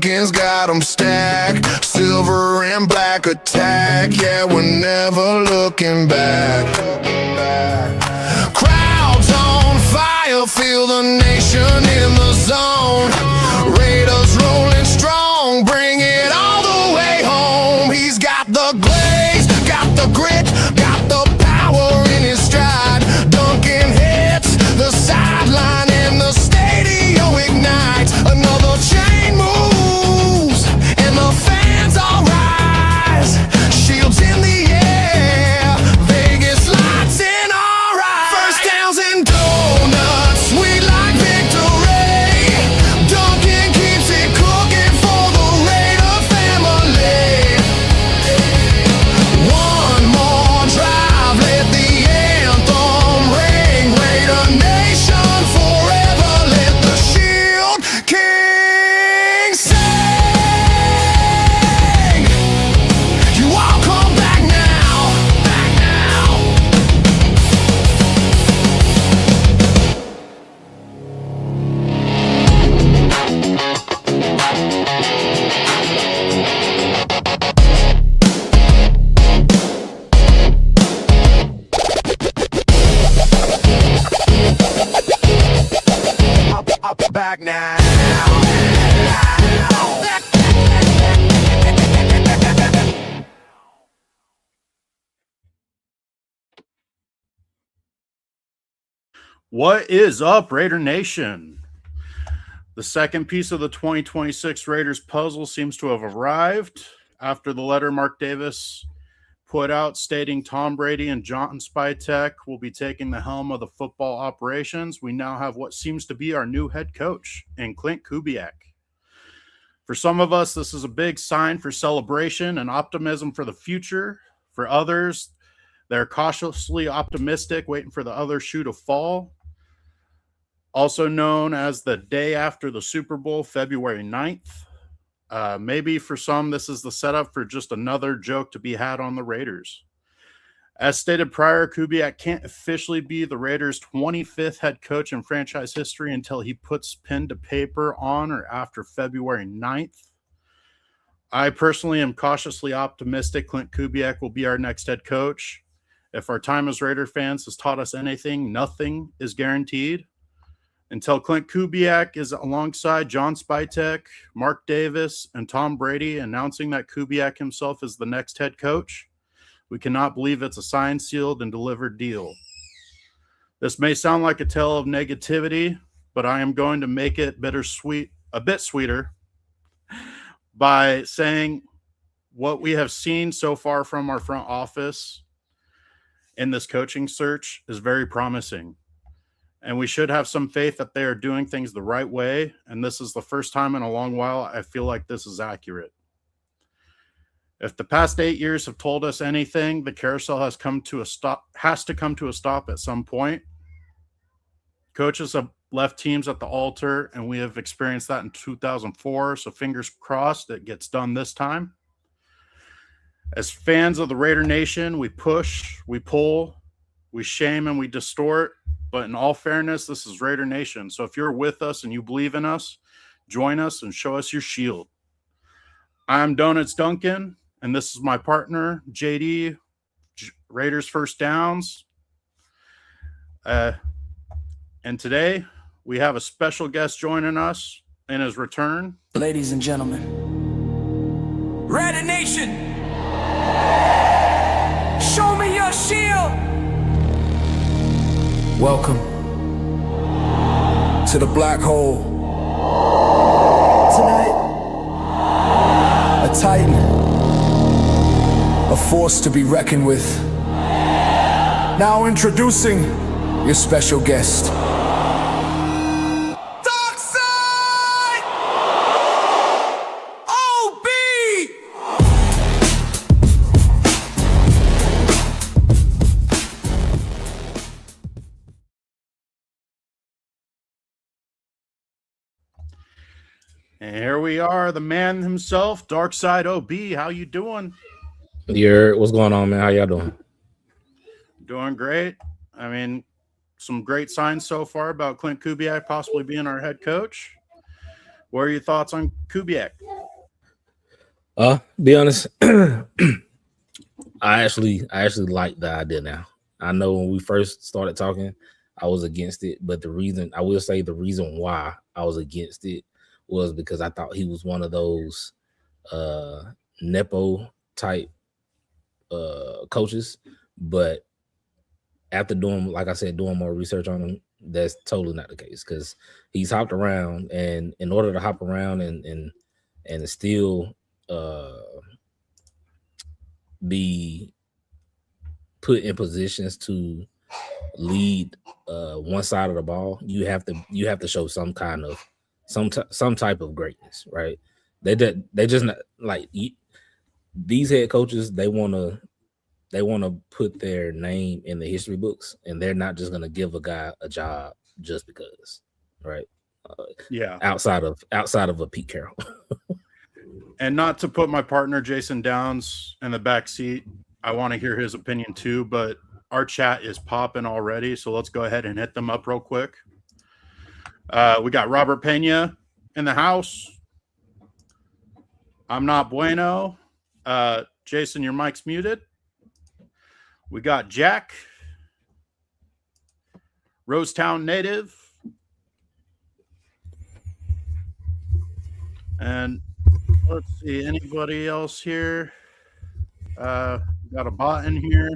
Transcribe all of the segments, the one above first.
Duncan's got 'em stacked. Silver and black attack. Yeah, we're never looking back. Crowds on fire, feel the nation in the zone. Raiders rolling strong, bring it all the way home. He's got the glaze, got the grit, got the power in his stride. Duncan hits the sideline and the stadium ignites. Another chain moves and the fans all rise. Shields in the air, Vegas lights in our eyes. First downs and donuts, we like victory. Duncan keeps it cooking for the Raider family. One more drive, let the anthem ring. Raider Nation forever, let the Shield King sing. You all come back now, back now. Back now. What is up, Raider Nation? The second piece of the 2026 Raiders puzzle seems to have arrived after the letter Mark Davis put out stating Tom Brady and John Spytek will be taking the helm of the football operations. We now have what seems to be our new head coach in Klint Kubiak. For some of us, this is a big sign for celebration and optimism for the future. For others, they're cautiously optimistic, waiting for the other shoe to fall. Also known as the day after the Super Bowl, February 9th. Maybe for some, this is the setup for just another joke to be had on the Raiders. As stated prior, Kubiak can't officially be the Raiders' 25th head coach in franchise history until he puts pen to paper on or after February 9th. I personally am cautiously optimistic Klint Kubiak will be our next head coach. If our time as Raider fans has taught us anything, nothing is guaranteed. Until Klint Kubiak is alongside John Spytek, Mark Davis, and Tom Brady announcing that Kubiak himself is the next head coach, we cannot believe it's a signed, sealed, and delivered deal. This may sound like a tale of negativity, but I am going to make it bittersweet, a bit sweeter, by saying what we have seen so far from our front office in this coaching search is very promising. And we should have some faith that they are doing things the right way. And this is the first time in a long while I feel like this is accurate. If the past 8 years have told us anything, the carousel has to come to a stop at some point. Coaches have left teams at the altar, and we have experienced that in 2004. So fingers crossed it gets done this time. As fans of the Raider Nation, we push, we pull, we shame, and we distort. But in all fairness, this is Raider Nation. So if you're with us and you believe in us, join us and show us your shield. I'm Donuts Duncan, and this is my partner, JD, Raiders First Downs. And today, we have a special guest joining us in his return. Ladies and gentlemen, Raider Nation, show me your shield. welcome to the black hole. Tonight, a titan, a force to be reckoned with. Now introducing your special guest. Dark Side! OB! And here we are, the man himself, Dark Side OB. How you doing? What's going on, man? How y'all doing? Doing great. I mean, some great signs so far about Klint Kubiak possibly being our head coach. What are your thoughts on Kubiak? Be honest, I actually like the idea now. I know when we first started talking, I was against it, but the reason why I was against it was because I thought he was one of those nepo type coaches. But after doing, like I said, doing more research on him, that's totally not the case, because he's hopped around, and in order to hop around and still be put in positions to lead one side of the ball, you have to show some kind of some type of greatness, right? They just not like these head coaches. They want to put their name in the history books, and they're not just going to give a guy a job just because, right? Yeah. Outside of a Pete Carroll. And not to put my partner Jason Downs in the back seat, I want to hear his opinion too, but our chat is popping already, so let's go ahead and hit them up real quick. We got Robert Pena in the house. I'm not bueno. Jason, your mic's muted. We got Jack, Rosetown native, and let's see, anybody else here? Got a bot in here.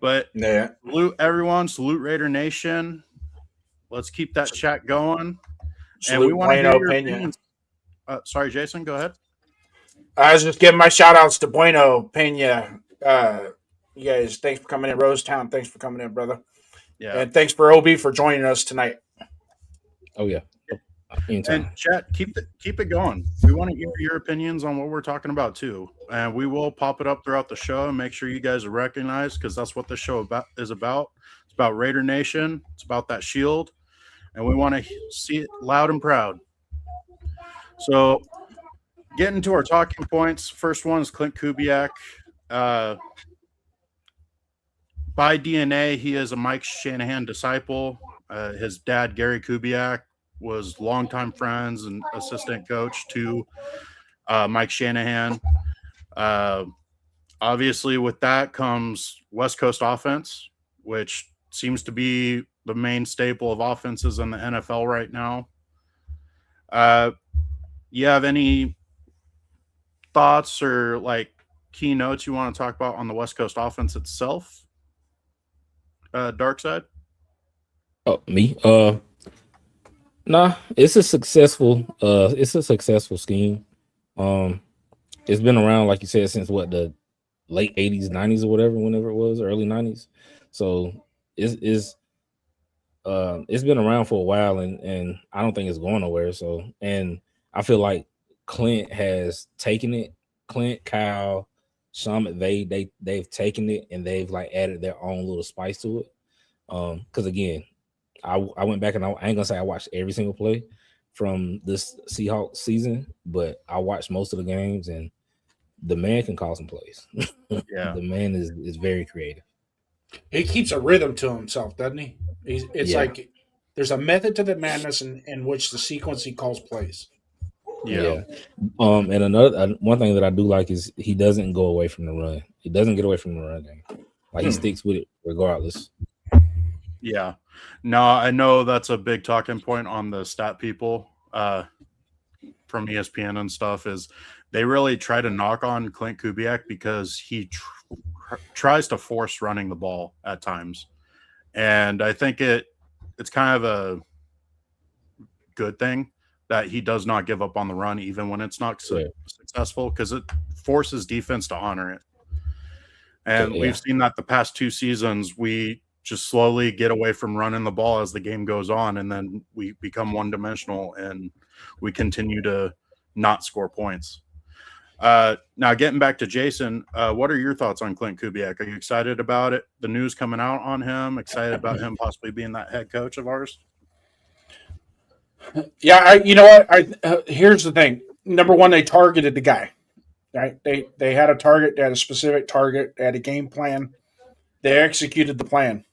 But Yeah. salute everyone, salute Raider Nation. Let's keep that chat going. Salute and we want to hear Bueno your Pena. opinions. Sorry, Jason, go ahead. I was just giving my shout outs to Bueno Pena. You guys, thanks for coming in. Rosetown, thanks for coming in, brother. Yeah. And thanks for Obi for joining us tonight. Oh yeah. Anytime. And chat, keep it going. We want to hear your opinions on what we're talking about too, and we will pop it up throughout the show and make sure you guys are recognized, because that's what the show is about. It's about Raider Nation. It's about that shield, and we want to see it loud and proud. So, getting to our talking points. First one is Clint Kubiak. By DNA, he is a Mike Shanahan disciple. His dad, Gary Kubiak, was longtime friends and assistant coach to Mike Shanahan. Obviously, with that comes West Coast offense, which seems to be the main staple of offenses in the NFL right now. You have any thoughts or like keynotes you want to talk about on the West Coast offense itself? Dark Side? Oh, me? Nah, it's a successful scheme. It's been around, like you said, since what, the late 80s, 90s or whenever it was, early 90s. So it's been around for a while, and I don't think it's going nowhere. So, and I feel like Clint has taken it. Clint, Kyle, Sean McVay, they've taken it and they've like added their own little spice to it. Because again, I went back and I ain't gonna say I watched every single play from this Seahawks season, but I watched most of the games, and the man can call some plays. Yeah. The man is very creative. He keeps a rhythm to himself, doesn't he? It's like there's a method to the madness in which the sequence he calls plays. Yeah. And another one thing that I do like is he doesn't go away from the run. He doesn't get away from the run game. Like he sticks with it regardless. Yeah. No, I know that's a big talking point on the stat people from ESPN and stuff, is they really try to knock on Clint Kubiak because he tries to force running the ball at times. And I think it's kind of a good thing that he does not give up on the run, even when it's not successful, because it forces defense to honor it. And we've seen that the past 2 seasons, we just slowly get away from running the ball as the game goes on, and then we become one-dimensional and we continue to not score points. Now, getting back to Jason, what are your thoughts on Clint Kubiak? Are you excited about it? The news coming out on him? Excited about him possibly being that head coach of ours? Yeah, you know what? Here's the thing. Number one, they targeted the guy. Right? They had a target. They had a specific target. They had a game plan. They executed the plan.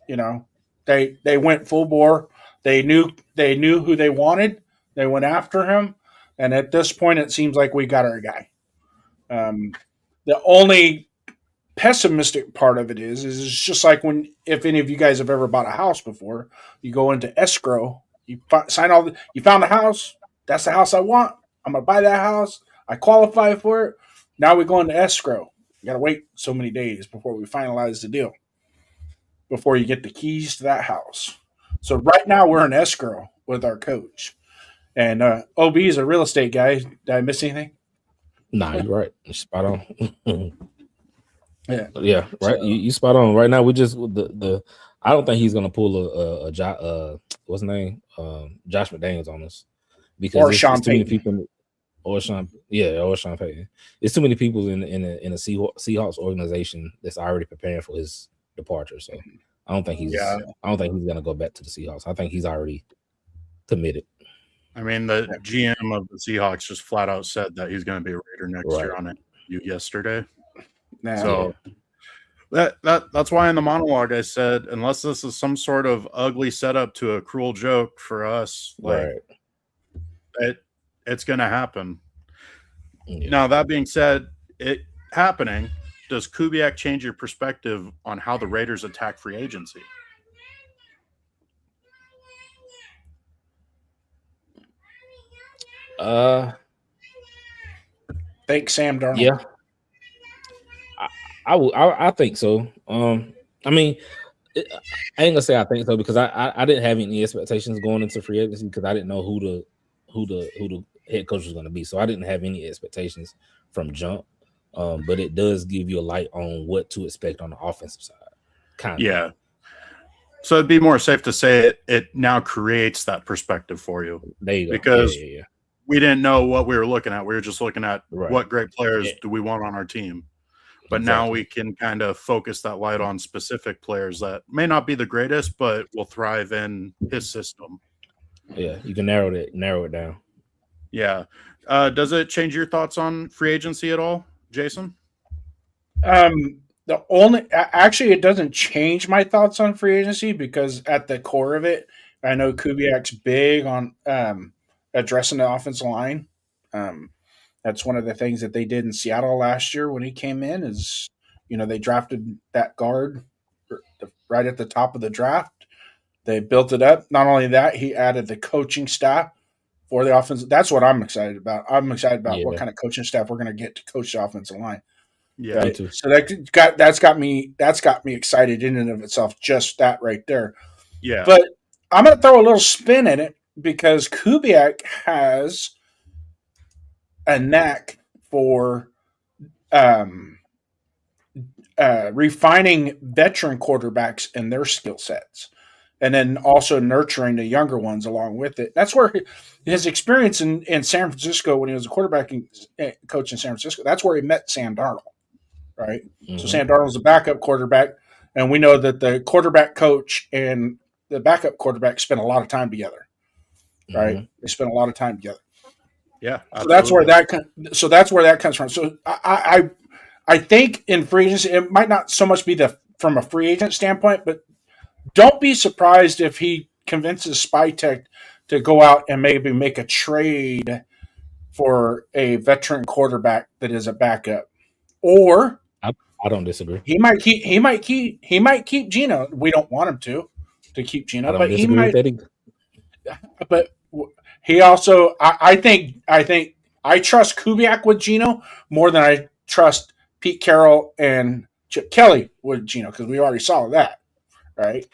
You know, they went full bore. They knew who they wanted. They went after him. And at this point, it seems like we got our guy. The only pessimistic part of it is it's just like if any of you guys have ever bought a house before, you go into escrow, you you found the house. That's the house I want. I'm going to buy that house. I qualify for it. Now we go into escrow. You got to wait so many days before we finalize the deal, before you get the keys to that house. So right now we're in escrow with our coach. And OB is a real estate guy. Did I miss anything? Nah, you're right. You're spot on. Yeah. Yeah, right. So- You spot on. Right now, we just the. I don't think he's gonna pull what's his name, Josh McDaniels on us because Or Sean it's too many Payton. people. Or Sean Payton. It's too many people in the Seahawks organization that's already preparing for his departure. So I don't think he's. Yeah. I don't think he's gonna go back to the Seahawks. I think he's already committed. I mean, the GM of the Seahawks just flat out said that he's going to be a Raider next year on it yesterday. Nah. So that's why in the monologue I said, unless this is some sort of ugly setup to a cruel joke for us, like it's going to happen. Yeah. Now, that being said, it happening, does Kubiak change your perspective on how the Raiders attack free agency? Thanks, Sam Darnold. Yeah, I think so. I mean, I ain't gonna say I think so because I didn't have any expectations going into free agency because I didn't know who the head coach was going to be, so I didn't have any expectations from jump. But it does give you a light on what to expect on the offensive side. Kind of. Yeah. So it'd be more safe to say it now creates that perspective for you. There you go. Because yeah. we didn't know what we were looking at. We were just looking at Right. what great players do we want on our team. But now Exactly. we can kind of focus that light on specific players that may not be the greatest, but will thrive in his system. Yeah, you can narrow it down. Yeah. Does it change your thoughts on free agency at all, Jason? Actually, it doesn't change my thoughts on free agency because at the core of it, I know Kubiak's big on addressing the offensive line. That's one of the things that they did in Seattle last year when he came in is, they drafted that guard right at the top of the draft. They built it up. Not only that, he added the coaching staff for the offense. That's what I'm excited about. I'm excited about what kind of coaching staff we're going to get to coach the offensive line. Yeah. Right? So that's got me excited in and of itself. Just that right there. Yeah. But I'm going to throw a little spin in it because Kubiak has a knack for refining veteran quarterbacks and their skill sets, and then also nurturing the younger ones along with it. That's where his experience in San Francisco when he was a quarterbacking coach in San Francisco. That's where he met Sam Darnold. Right. Mm-hmm. So Sam Darnold's a backup quarterback, and we know that the quarterback coach and the backup quarterback spend a lot of time together. Right. Mm-hmm. They spend a lot of time together. Yeah. So that's where that comes from. So I think in free agency, it might not so much be from a free agent standpoint, but don't be surprised if he convinces Spytech to go out and maybe make a trade for a veteran quarterback that is a backup. Or I don't disagree. He might keep Geno. We don't want him to keep Geno, but he might. But he also, I think I trust Kubiak with Geno more than I trust Pete Carroll and Chip Kelly with Geno because we already saw that, right?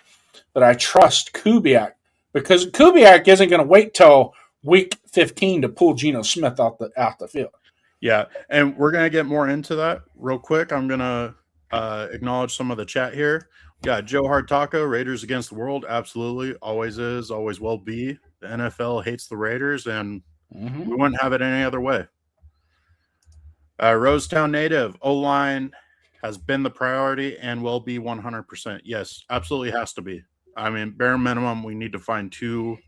But I trust Kubiak because Kubiak isn't going to wait till week 15 to pull Geno Smith out the field. Yeah, and we're going to get more into that real quick. I'm going to acknowledge some of the chat here. We got Joe Hartaka, Raiders against the world. Absolutely. Always is, always will be. The NFL hates the Raiders, and we wouldn't have it any other way. Rosetown native, O-line has been the priority and will be 100%. Yes, absolutely has to be. I mean, bare minimum, we need to find two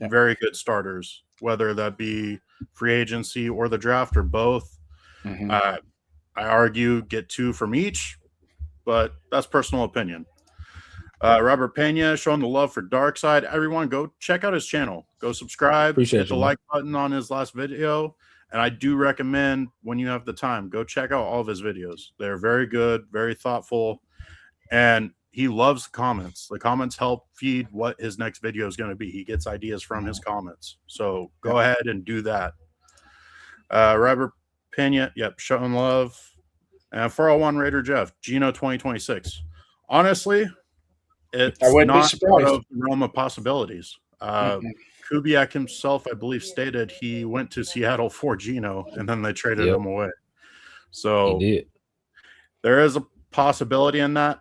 very good starters, whether that be free agency or the draft or both. I argue get two from each, but that's personal opinion. Robert Pena showing the love for Darkseid. Everyone, go check out his channel. Go subscribe. Appreciate hit the you, like button on his last video. And I do recommend, when you have the time, go check out all of his videos. They're very good, very thoughtful, and he loves the comments. The comments help feed what his next video is going to be. He gets ideas from his comments. So go ahead and do that. Robert Pena, yep, showing love. And 401 Raider Jeff, Gino 2026. Honestly, it's I wouldn't be not out surprised. of the realm of possibilities. Kubiak himself, I believe, stated he went to Seattle for Gino, and then they traded Yep. him away. He So did. there is a possibility in that.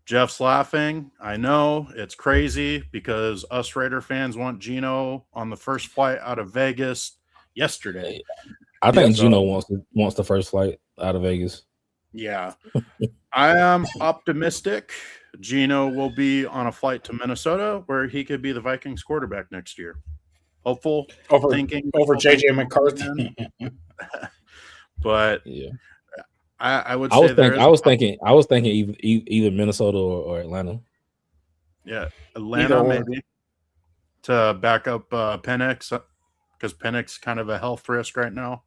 Jeff's laughing. I know it's crazy because us Raider fans want Gino on the first flight out of Vegas yesterday. I think so- Gino wants the first flight out of Vegas. Yeah. I am optimistic Gino will be on a flight to Minnesota where he could be the Vikings quarterback next year. Hopeful, Over thinking JJ McCarthy. but Yeah. I would I say was there thinking. is I was thinking either Minnesota or Atlanta. yeah, Atlanta Either or. maybe to back up Penix because Penix kind of a health risk right now.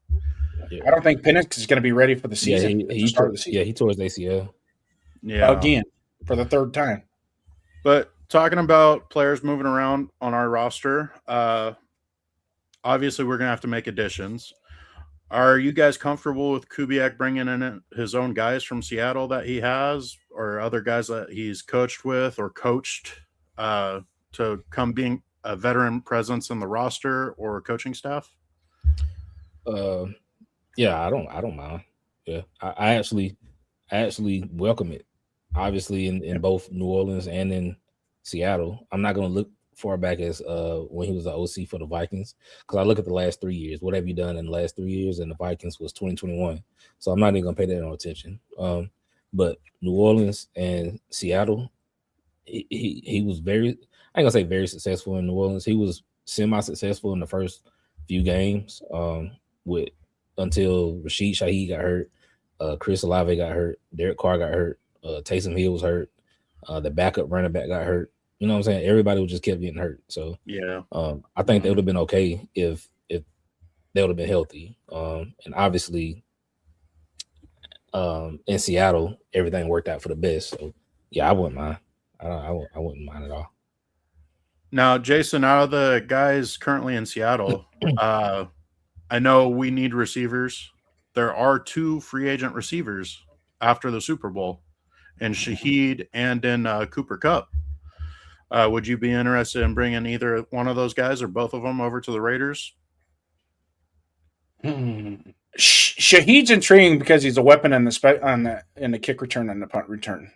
I don't think Penix is going to be ready for the Yeah, season. at the he start tore, of the season. yeah he tore his ACL. Yeah, Again for the third time. But talking about players moving around on our roster, obviously we're gonna have to make additions. Are you guys comfortable with Kubiak bringing in his own guys from Seattle that he has, or other guys that he's coached with or coached to come being a veteran presence in the roster or coaching staff? Yeah, I don't mind. Yeah, I actually welcome it. Obviously, in both New Orleans and in Seattle, I'm not going to look far back as when he was the OC for the Vikings, because I look at the last 3 years. What have you done in the last 3 years? And the Vikings was 2021, so I'm not even going to pay that no attention. But New Orleans and Seattle, he was very, I ain't gonna say very successful in New Orleans. He was semi-successful in the first few games, with until Rashid Shaheed got hurt, Chris Olave got hurt, Derek Carr got hurt, Taysom Hill was hurt, the backup running back got hurt. You know what I'm saying? Everybody just kept getting hurt. So Yeah. I think they would have been okay if they would have been healthy. And obviously, in Seattle, everything worked out for the best. So yeah, I wouldn't mind. I wouldn't mind at all. Now, Jason, out of the guys currently in Seattle, I know we need receivers. There are 2 free agent receivers after the Super Bowl, in Shaheed and in Cooper Kupp. Would you be interested in bringing either one of those guys or both of them over to the Raiders? Shaheed's intriguing because he's a weapon in the kick return and the punt return.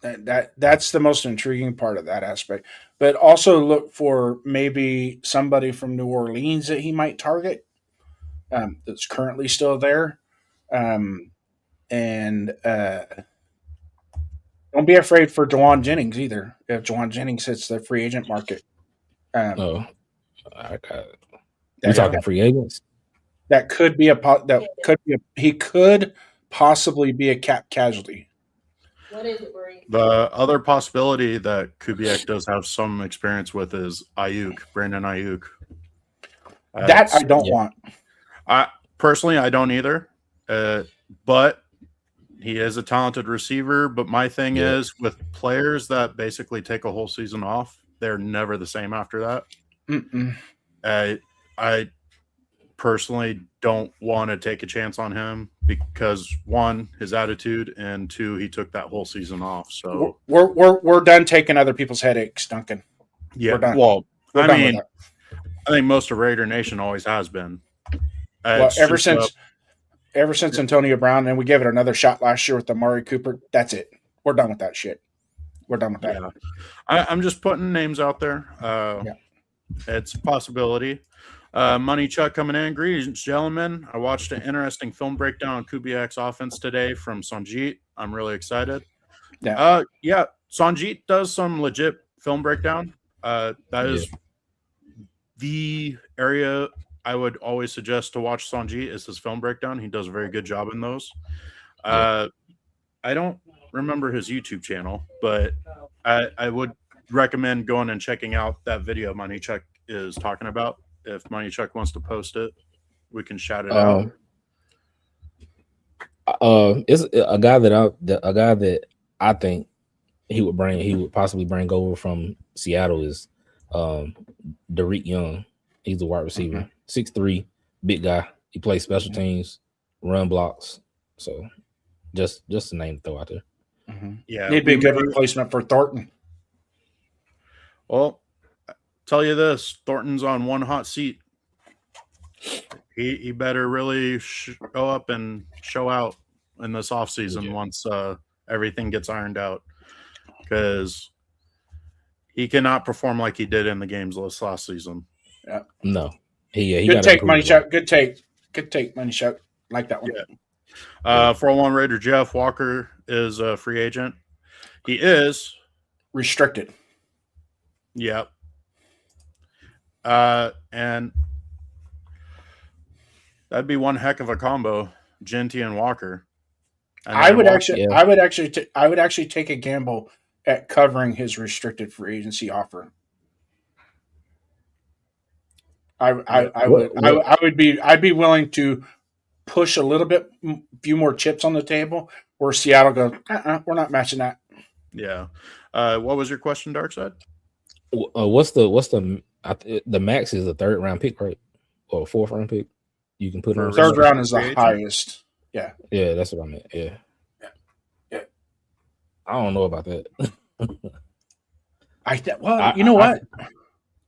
That's the most intriguing part of that aspect. But also look for maybe somebody from New Orleans that he might target, that's currently still there. And don't be afraid for Jawan Jennings either. If Jawan Jennings hits the free agent market, No, we talking free agents. that could be he could possibly be a cap casualty. What is it, Bree? The other possibility that Kubiak does have some experience with is Ayuk, Brandon Ayuk. That I don't want. I personally, I don't either. But he is a talented receiver. But my thing Yeah. is with players that basically take a whole season off, they're never the same after that. Mm-mm. I personally don't want to take a chance on him because 1, his attitude, and 2, he took that whole season off. So We're done taking other people's headaches, Duncan. yeah, we're done. well, We're I done with mean, that. I think most of Raider Nation always has been. Well, It's ever just, since Antonio Brown, and we gave it another shot last year with Amari Cooper. That's it. We're done with that shit. We're done with that. yeah, I'm just putting names out there. It's a possibility. Money Chuck coming in. Greetings, gentlemen. I watched an interesting film breakdown on Kubiak's offense today from Sanjit. I'm really excited. Yeah. Sanjit does some legit film breakdown. That is the area I would always suggest to watch Sanjit is his film breakdown. He does a very good job in those. I don't remember his YouTube channel, but I would recommend going and checking out that video Money Chuck is talking about. If Money Chuck wants to post it, we can shout it out. It's a guy that I think he would possibly bring over from Seattle is Derek Young. He's a wide receiver, 6'3", big guy. He plays special teams, run blocks. So just a name to throw out there. Yeah, He'd be a good replacement for Thornton. Well, tell you this, Thornton's on one hot seat. He better really show up and show out in this offseason once everything gets ironed out, because he cannot perform like he did in the games last season. Yeah. No. He Good take, Money Chuck. Good take, Money Chuck. Like that one. Yeah. 401 Raider Jeff Walker is a free agent. He is restricted. Yep. And that'd be one heck of a combo, Genty and Walker. And I would actually take a gamble at covering his restricted free agency offer. I'd be willing to push a little bit, few more chips on the table, where Seattle goes, we're not matching that. Yeah. What was your question, Darkside? What's the max is a 3rd round pick, right? Or a 4th round pick? You can put on 3rd round is the highest. Yeah. Yeah, that's what I meant. Yeah. I don't know about that. You know what?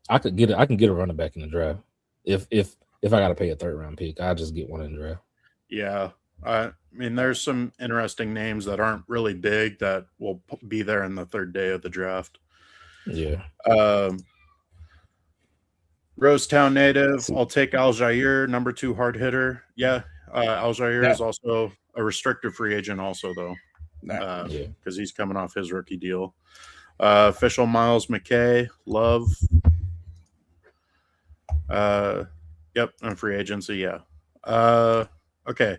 I can get a running back in the draft. If I got to pay a 3rd round pick, I'll just get one in the draft. Yeah. I mean, there's some interesting names that aren't really big that will be there in the 3rd day of the draft. Yeah. Rosetown native. I'll take Al Jair, number 2 hard hitter. Yeah. Al Jair is also a restricted free agent also, though. Because he's coming off his rookie deal. Official Miles McKay, Love. Yep, and free agency, yeah. Okay.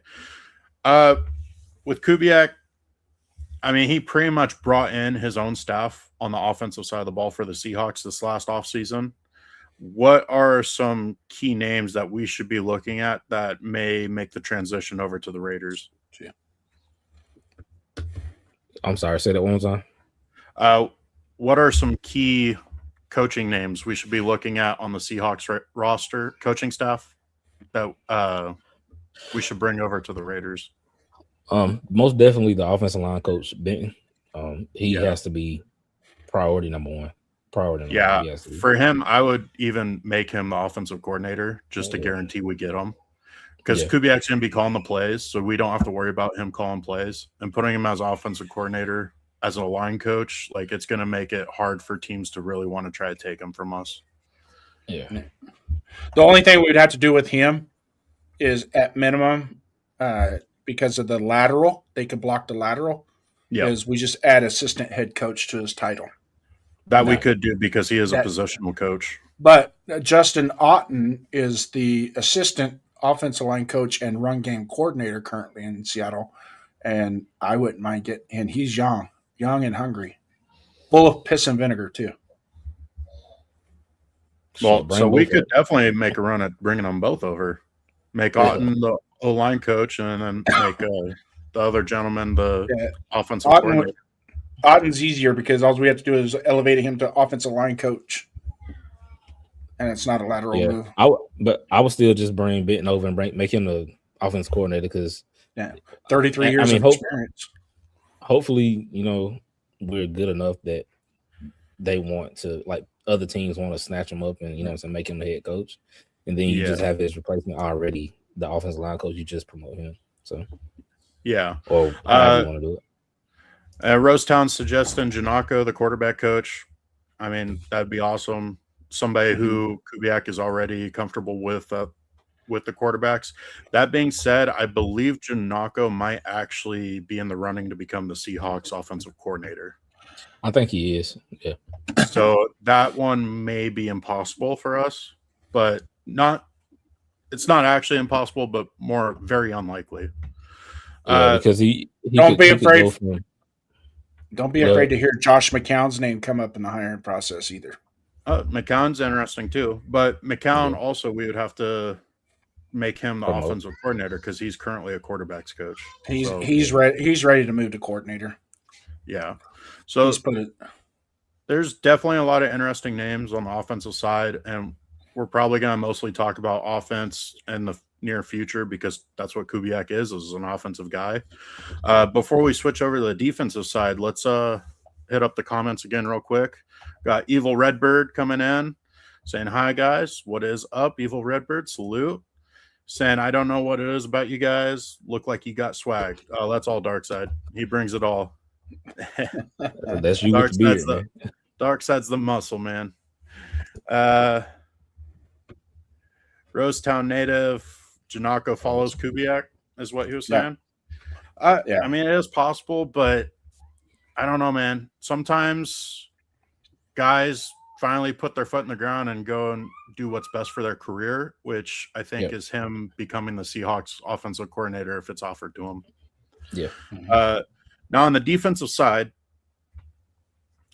With Kubiak, I mean, he pretty much brought in his own staff on the offensive side of the ball for the Seahawks this last offseason. What are some key names that we should be looking at that may make the transition over to the Raiders? I'm sorry, say that one more time. What are some key coaching names we should be looking at on the Seahawks roster, coaching staff, that we should bring over to the Raiders? Most definitely the offensive line coach, Benton. He has to be priority number one. For him, I would even make him the offensive coordinator just to guarantee we get him. Because Kubiak's going to be calling the plays, so we don't have to worry about him calling plays. And putting him as offensive coordinator, as a line coach, like, it's going to make it hard for teams to really want to try to take him from us. Yeah. The only thing we'd have to do with him is, at minimum, because of the lateral, they could block the lateral, is we just add assistant head coach to his title. That we could do because he is a positional coach. But Justin Otten is the assistant offensive line coach and run game coordinator currently in Seattle. And I wouldn't mind getting – and he's young and hungry, full of piss and vinegar too. Well, so we could definitely make a run at bringing them both over. Make Otten the O-line coach, and then make the other gentleman the offensive coordinator. Otten's easier because all we have to do is elevate him to offensive line coach, and it's not a lateral move. I would still just bring Benton over and make him the offensive coordinator because 33 years of experience. Hopefully, we're good enough that they want to, like, other teams want to snatch him up and make him the head coach, and then you just have his replacement already, the offensive line coach. You just promote him. So or however you want to do it. Rosetown suggesting Janako, the quarterback coach. I mean, that'd be awesome. Somebody who Kubiak is already comfortable with the quarterbacks. That being said, I believe Janako might actually be in the running to become the Seahawks offensive coordinator. I think he is. Yeah. So that one may be impossible for us, but it's not actually impossible, but more very unlikely. Because he don't be afraid. Don't be Look. afraid to hear Josh McCown's name come up in the hiring process either. McCown's interesting too, but McCown Yeah. also we would have to make him the Promote. offensive coordinator because he's currently a quarterbacks coach. So, He's ready. He's ready to move to coordinator. yeah. So He's put it. there's definitely a lot of interesting names on the offensive side, and we're probably going to mostly talk about offense in the near future because that's what Kubiak is an offensive guy. Before we switch over to the defensive side, let's hit up the comments again real quick. Got Evil Redbird coming in saying, "Hi guys, what is up?" Evil Redbird, salute. Saying, "I don't know what it is about you guys. Look like you got swag." Oh, that's all Darkseid. He brings it all. That's you with the beard, man. Darkseid's the muscle, man. Rosetown native Janako follows Kubiak, is what he was saying. Yeah. I mean, it is possible, but I don't know, man. Sometimes guys finally put their foot in the ground and go and do what's best for their career, which I think is him becoming the Seahawks offensive coordinator if it's offered to him. Yeah. Now on the defensive side,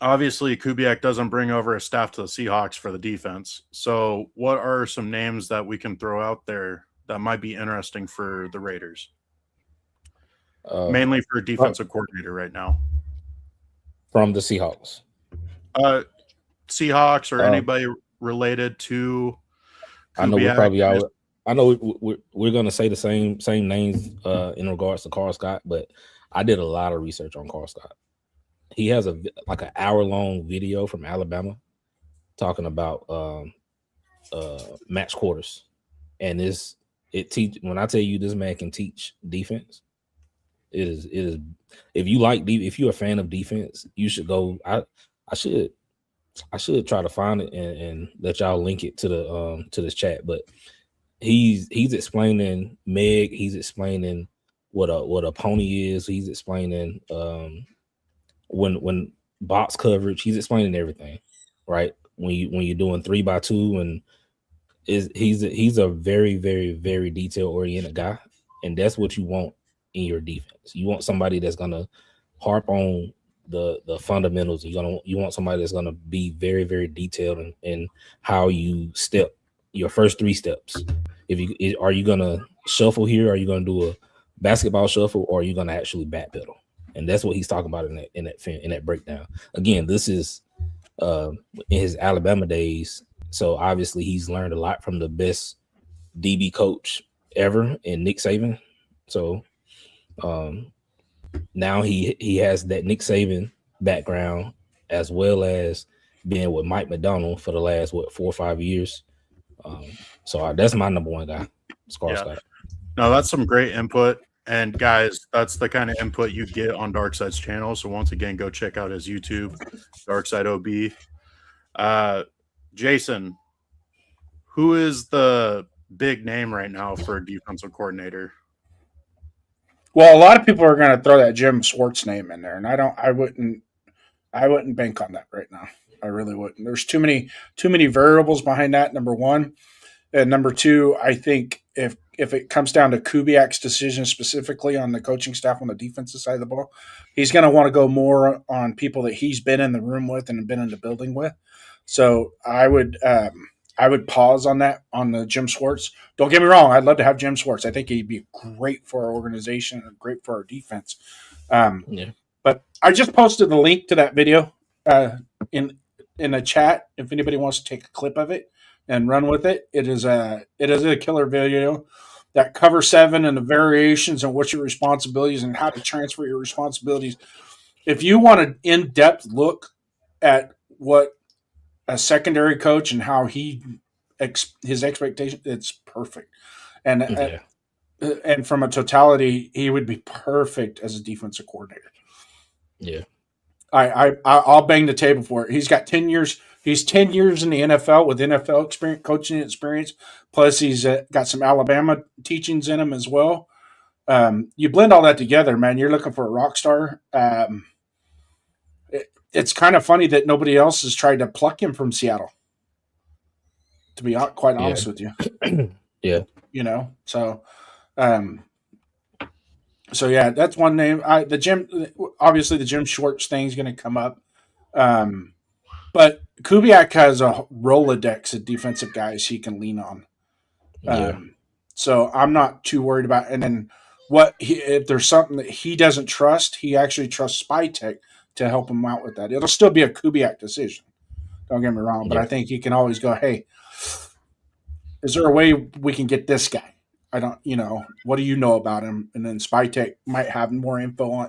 obviously Kubiak doesn't bring over a staff to the Seahawks for the defense. So what are some names that we can throw out there that might be interesting for the Raiders? Mainly for defensive coordinator right now. From the Seahawks. Seahawks or anybody related to Kubiak. I know we're probably all. I know we're going to say the same names in regards to Carl Scott, but I did a lot of research on Carl Scott. He has an hour-long video from Alabama talking about match quarters, and when I tell you this man can teach defense, it is if you're a fan of defense, you should go. I should try to find it and let y'all link it to this chat, but he's explaining Meg, he's explaining what a pony is, he's explaining when box coverage, he's explaining everything, right? When you're doing 3x2, and he's a very, very, very detail oriented guy, and that's what you want in your defense. You want somebody that's gonna harp on the fundamentals. You want somebody that's gonna be very, very detailed in how you step your first 3 steps. Are you gonna shuffle here? Are you gonna do a basketball shuffle, or are you gonna actually backpedal? And that's what he's talking about in that breakdown. Again, this is in his Alabama days, so obviously he's learned a lot from the best DB coach ever in Nick Saban. So now he has that Nick Saban background as well as being with Mike McDonald for the last 4 or 5 years. So that's my number one guy, Carl Scott. No, that's some great input. And guys, that's the kind of input you get on Darkseid's channel. So once again, go check out his YouTube, Darkseid OB. Jason, who is the big name right now for a defensive coordinator? Well, a lot of people are going to throw that Jim Schwartz name in there, and I wouldn't bank on that right now. I really wouldn't. There's too many variables behind that. Number one, and number two, I think if it comes down to Kubiak's decision specifically on the coaching staff on the defensive side of the ball, he's going to want to go more on people that he's been in the room with and been in the building with. So I would pause on that, on the Jim Schwartz. Don't get me wrong. I'd love to have Jim Schwartz. I think he'd be great for our organization and great for our defense. But I just posted the link to that video in the chat. If anybody wants to take a clip of it and run with it, it is a killer video that covers 7 and the variations and what's your responsibilities and how to transfer your responsibilities. If you want an in-depth look at what a secondary coach and how his expectation, it's perfect. And and from a totality, he would be perfect as a defensive coordinator. Yeah. I'll bang the table for it. He's got 10 years. He's 10 years in the NFL with NFL experience, coaching experience. Plus, he's got some Alabama teachings in him as well. You blend all that together, man. You're looking for a rock star. It's kind of funny that nobody else has tried to pluck him from Seattle, to be quite honest with you. Yeah. So So yeah, that's one name. The Jim, obviously the Jim Schwartz thing is going to come up, but Kubiak has a Rolodex of defensive guys he can lean on. Yeah. So I'm not too worried about. And then if there's something that he doesn't trust, he actually trusts Spytech to help him out with that. It'll still be a Kubiak decision. Don't get me wrong, but Yeah. I think he can always go, hey, is there a way we can get this guy? I don't, what do you know about him? And then Spytech might have more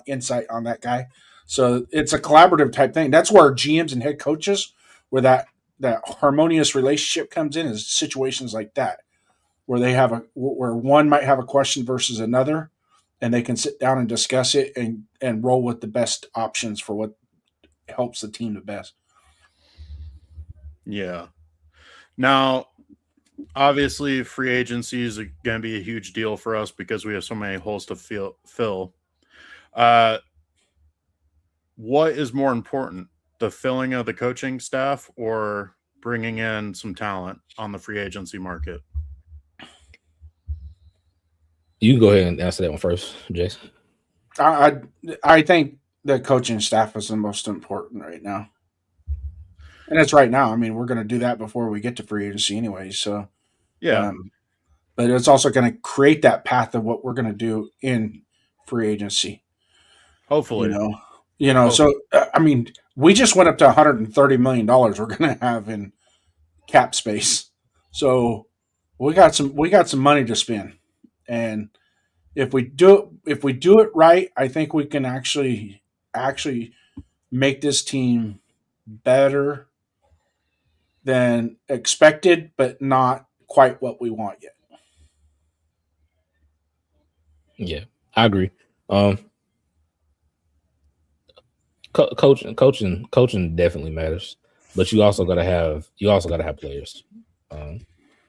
insight on that guy. So it's a collaborative type thing. That's where GMs and head coaches, where that harmonious relationship comes in, is situations like that, where where one might have a question versus another, and they can sit down and discuss it and roll with the best options for what helps the team the best. Yeah. Now, obviously, free agency is going to be a huge deal for us because we have so many holes to fill. What is more important, the filling of the coaching staff or bringing in some talent on the free agency market? You can go ahead and answer that one first, Jason. I think the coaching staff is the most important right now. And it's right now. I mean, we're going to do that before we get to free agency anyway. So, Yeah. But it's also going to create that path of what we're going to do in free agency. Hopefully. So, I mean, we just went up to $130 million we're going to have in cap space. So we got some money to spend. And if we do it right, I think we can actually make this team better than expected, but not quite what we want yet. Yeah, I agree. Coaching definitely matters, but you also gotta have players.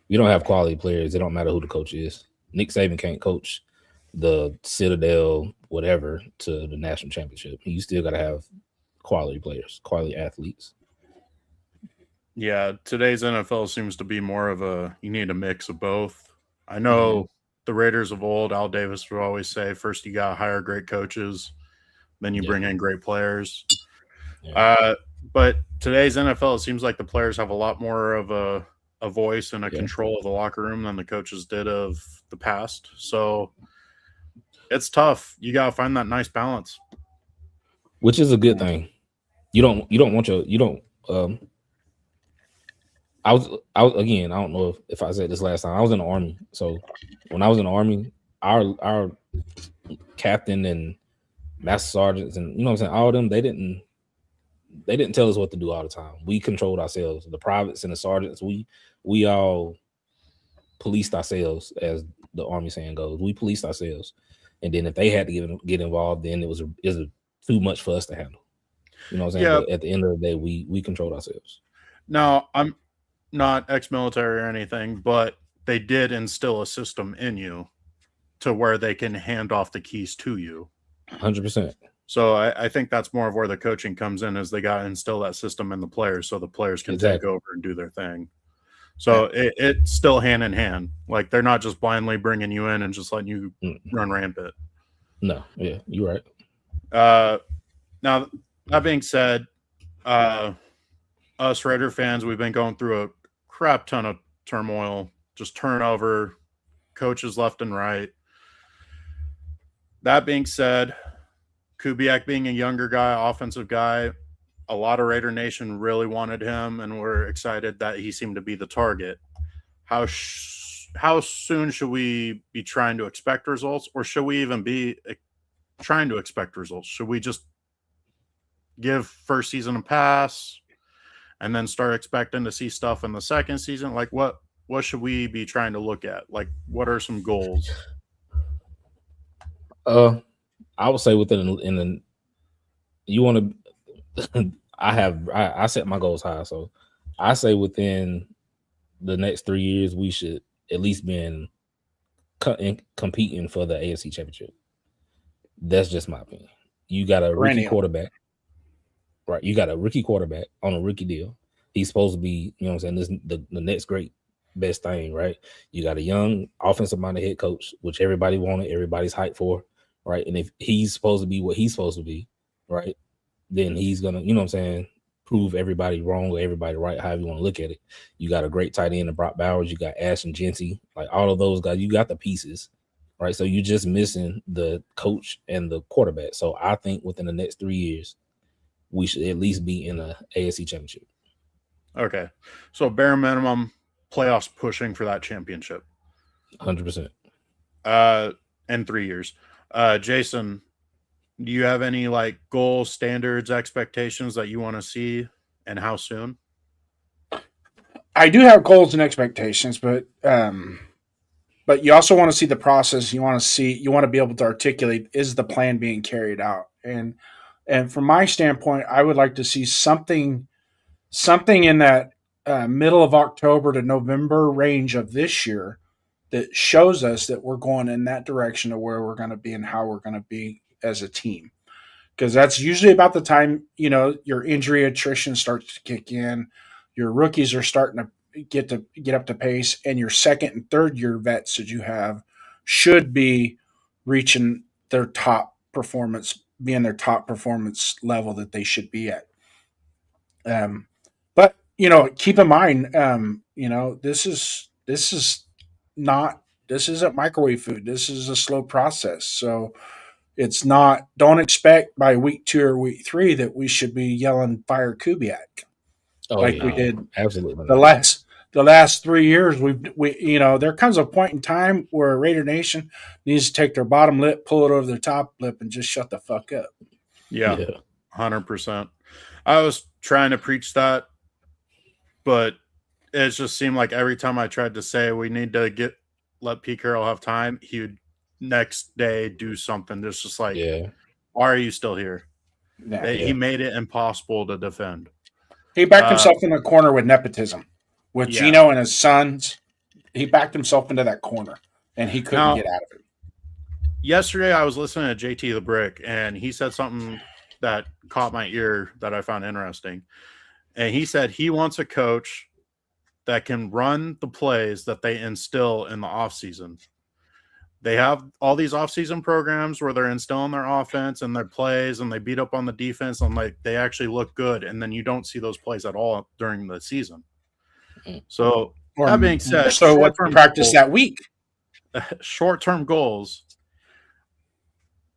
You don't have quality players, it don't matter who the coach is. Nick Saban can't coach the Citadel, whatever, to the national championship. You still gotta have quality players, quality athletes. Yeah, today's NFL seems to be more of you need a mix of both. I know the Raiders of old, Al Davis would always say, first you got to hire great coaches, then you bring in great players. Yeah. But today's NFL, it seems like the players have a lot more of a voice and a control of the locker room than the coaches did of the past. So it's tough. You got to find that nice balance. Which is a good thing. I was again, I don't know if I said this last time. I was in the Army. So when I was in the Army, our captain and master sergeants and what I'm saying, all of them, they didn't tell us what to do all the time. We controlled ourselves. The privates and the sergeants, we all policed ourselves, as the Army saying goes. We policed ourselves. And then if they had to get involved, then it was too much for us to handle. You know what I'm saying? Yeah. But at the end of the day, we controlled ourselves. Now, I'm not ex-military or anything, but they did instill a system in you to where they can hand off the keys to you. 100%. So I think that's more of where the coaching comes in, is they got to instill that system in the players so the players can take over and do their thing. So it's still hand in hand. Like, they're not just blindly bringing you in and just letting you run rampant. No, yeah, you're right. Now, that being said, us Raider fans, we've been going through a crap ton of turmoil, just turnover, coaches left and right. That being said, Kubiak being a younger guy, offensive guy, a lot of Raider Nation really wanted him, and we're excited that he seemed to be the target. How soon should we be trying to expect results, or should we even be trying to expect results? Should we just give first season a pass and then start expecting to see stuff in the second season? Like, what should we be trying to look at? Like, what are some goals? I would say you want to. I set my goals high, so I say within the next 3 years we should at least be competing for the AFC Championship. That's just my opinion. You got a rookie quarterback, right? You got a rookie quarterback on a rookie deal. He's supposed to be, you know what I'm saying, this the next great best thing, right? You got a young offensive minded head coach, which everybody wanted, everybody's hyped for, right? And if he's supposed to be what he's supposed to be, right, then he's gonna, you know what I'm saying, prove everybody wrong or everybody right, however you want to look at it. You got a great tight end in Brock Bowers, you got Ashton Genty, like all of those guys, you got the pieces, right? So you're just missing the coach and the quarterback. So I think within the next 3 years, we should at least be in a AFC championship. Okay. So bare minimum playoffs pushing for that championship. 100%. In 3 years. Jason, do you have any like goals, standards, expectations that you want to see, and how soon? I do have goals and expectations, but you also want to see the process. You want to be able to articulate, is the plan being carried out? And from my standpoint, I would like to see something in that middle of October to November range of this year that shows us that we're going in that direction of where we're going to be and how we're going to be as a team. Because that's usually about the time, your injury attrition starts to kick in. Your rookies are starting to get up to pace, and your second and third year vets that you have should be reaching their top performance, being their top performance level that they should be at. But keep in mind, this isn't microwave food. This is a slow process. So it's not, don't expect by week 2 or week 3 that we should be yelling fire Kubiak we did Absolutely. the last 3 years. We there comes a point in time where Raider Nation needs to take their bottom lip, pull it over their top lip, and just shut the fuck up. Yeah. 100%. I was trying to preach that, but it just seemed like every time I tried to say we need to let Pete Carroll have time, he would next day do something. It's just like, why are you still here? He made it impossible to defend. He backed himself in a corner with nepotism. With Gino and his sons, he backed himself into that corner, and he couldn't get out of it. Yesterday, I was listening to JT the Brick, and he said something that caught my ear that I found interesting. And he said he wants a coach that can run the plays that they instill in the offseason. They have all these offseason programs where they're instilling their offense and their plays, and they beat up on the defense, and like they actually look good. And then you don't see those plays at all during the season. So that being said, so what practice that week? Short-term goals.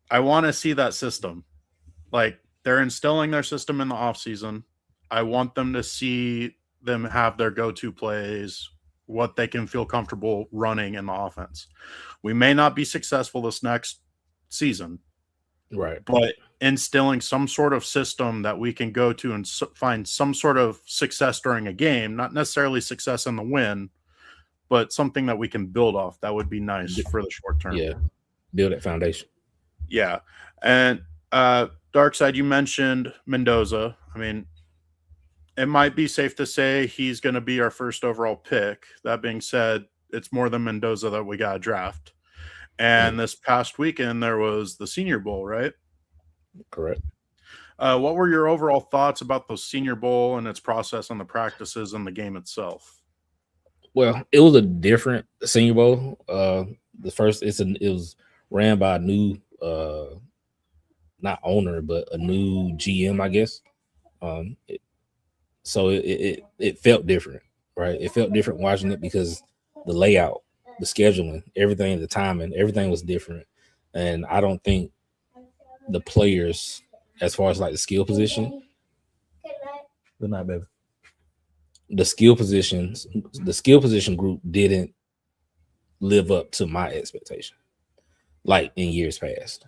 I want to see that system. Like they're instilling their system in the offseason. I want them to see them have their go-to plays, what they can feel comfortable running in the offense. We may not be successful this next season, right? But instilling some sort of system that we can go to and find some sort of success during a game, not necessarily success in the win, but something that we can build off. That would be nice for the short term. Yeah, build that foundation. Yeah, and Darkside, you mentioned Mendoza. I mean, it might be safe to say he's going to be our first overall pick. That being said, it's more than Mendoza that we got to draft. And this past weekend, there was the Senior Bowl, right? Correct. What were your overall thoughts about the Senior Bowl and its process and the practices and the game itself? Well, it was a different Senior Bowl. The first, it was ran by a new, not owner, but a new GM, I guess. So it felt different, right? It felt different watching it because the layout, the scheduling, everything, the timing, everything was different. And I don't think the players, as far as like the skill position, good night, baby. The skill position group didn't live up to my expectation, like in years past.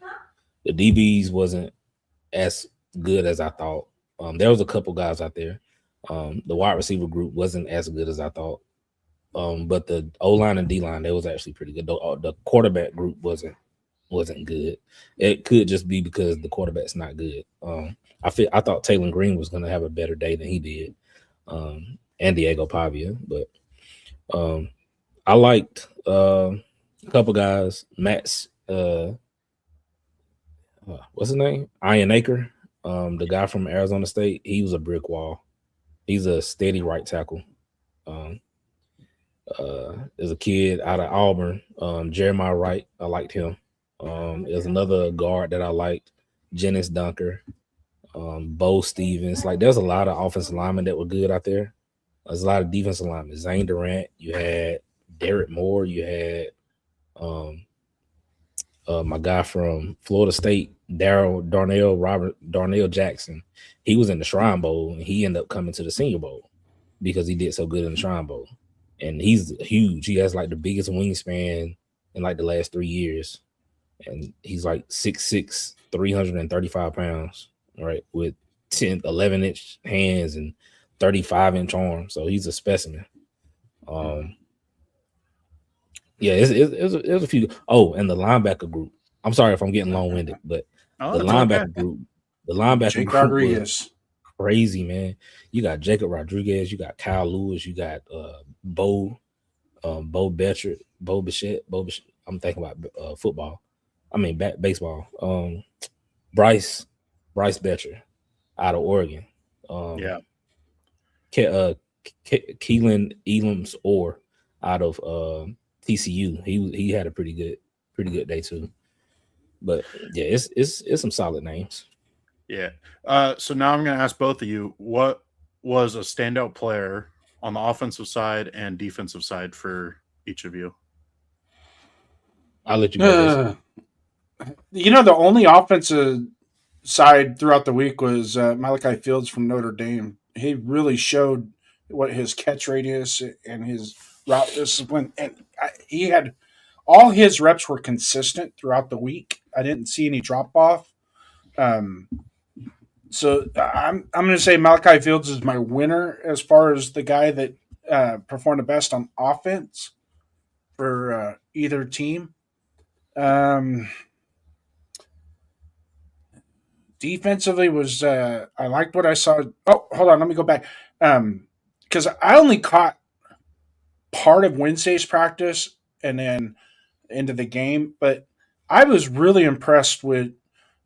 The DBs wasn't as good as I thought. There was a couple guys out there. The wide receiver group wasn't as good as I thought. But the O-line and D-line, they was actually pretty good. The quarterback group wasn't good. It could just be because the quarterback's not good. I thought Taylor Green was going to have a better day than he did, and Diego Pavia. But I liked a couple guys. Matt's what's his name? Ian Aker, the guy from Arizona State. He was a brick wall. He's a steady right tackle. There's a kid out of Auburn, Jeremiah Wright. I liked him. There's another guard that I liked, Jennings Dunker, Bo Stevens. Like, there's a lot of offensive linemen that were good out there. There's a lot of defensive linemen. Zane Durant, you had Derek Moore, you had my guy from Florida State, Darnell Jackson. He was in the Shrine Bowl, and he ended up coming to the Senior Bowl because he did so good in the Shrine Bowl. And he's huge. He has like the biggest wingspan in like the last 3 years. And he's like 6'6", 335 pounds, right? With 11-inch hands and 35-inch arms. So he's a specimen. Yeah, it's a few. Oh, and the linebacker group. I'm sorry if I'm getting long-winded, but Oh, the that's linebacker okay. group, the linebacker Jake group was Rodriguez. crazy, man. You got Jacob Rodriguez, you got Kyle Lewis, you got Bo Bichette. I'm thinking about football. I mean baseball. Bryce Betcher out of Oregon. Yeah. Keelan Elam's Orr out of TCU. He had a pretty good day too. But yeah, it's some solid names. Yeah. So now I'm going to ask both of you, what was a standout player on the offensive side and defensive side for each of you? I'll let you go. The only offensive side throughout the week was Malachi Fields from Notre Dame. He really showed what his catch rate is and his route discipline. And he had all his reps were consistent throughout the week. I didn't see any drop off. So I'm going to say Malachi Fields is my winner as far as the guy that performed the best on offense for either team. Defensively was I liked what I saw. Oh, hold on, let me go back because I only caught part of Wednesday's practice and then into the game, but I was really impressed with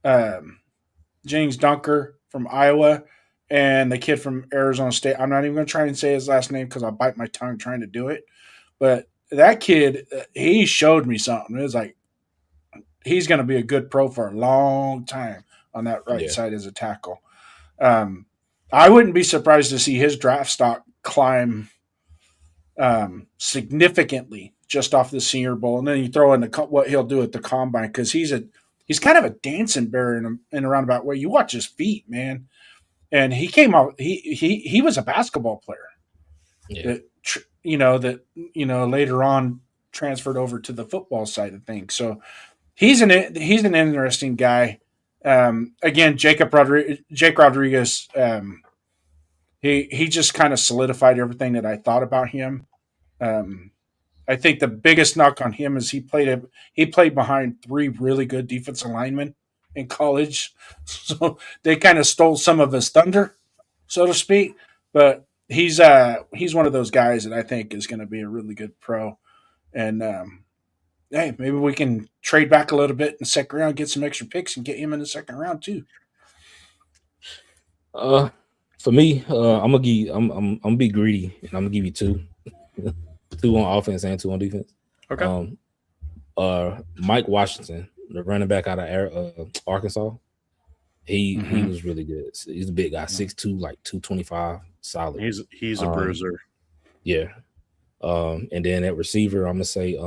Jennings Dunker from Iowa and the kid from Arizona State. I'm not even going to try and say his last name because I'll bite my tongue trying to do it. But that kid, he showed me something. It was like he's going to be a good pro for a long time on that right side as a tackle. I wouldn't be surprised to see his draft stock climb significantly just off the Senior Bowl, and then you throw in what he'll do at the combine because he's kind of a dancing bear in a roundabout way. You watch his feet, man, and he came out. He was a basketball player. Yeah. That later on transferred over to the football side of things. So he's an interesting guy. Again, Jake Rodriguez. He just kind of solidified everything that I thought about him. I think the biggest knock on him is he played behind 3 really good defensive linemen in college, so they kind of stole some of his thunder, so to speak. But he's one of those guys that I think is going to be a really good pro. And hey, maybe we can trade back a little bit in the second round, get some extra picks, and get him in the second round too. For me, I'm gonna be greedy, and I'm gonna give you 2. 2 on offense and 2 on defense. Okay. Mike Washington, the running back out of Arkansas, he was really good. He's a big guy, 6'2", like 225, solid. He's a bruiser. Yeah. And then at receiver, I'm gonna say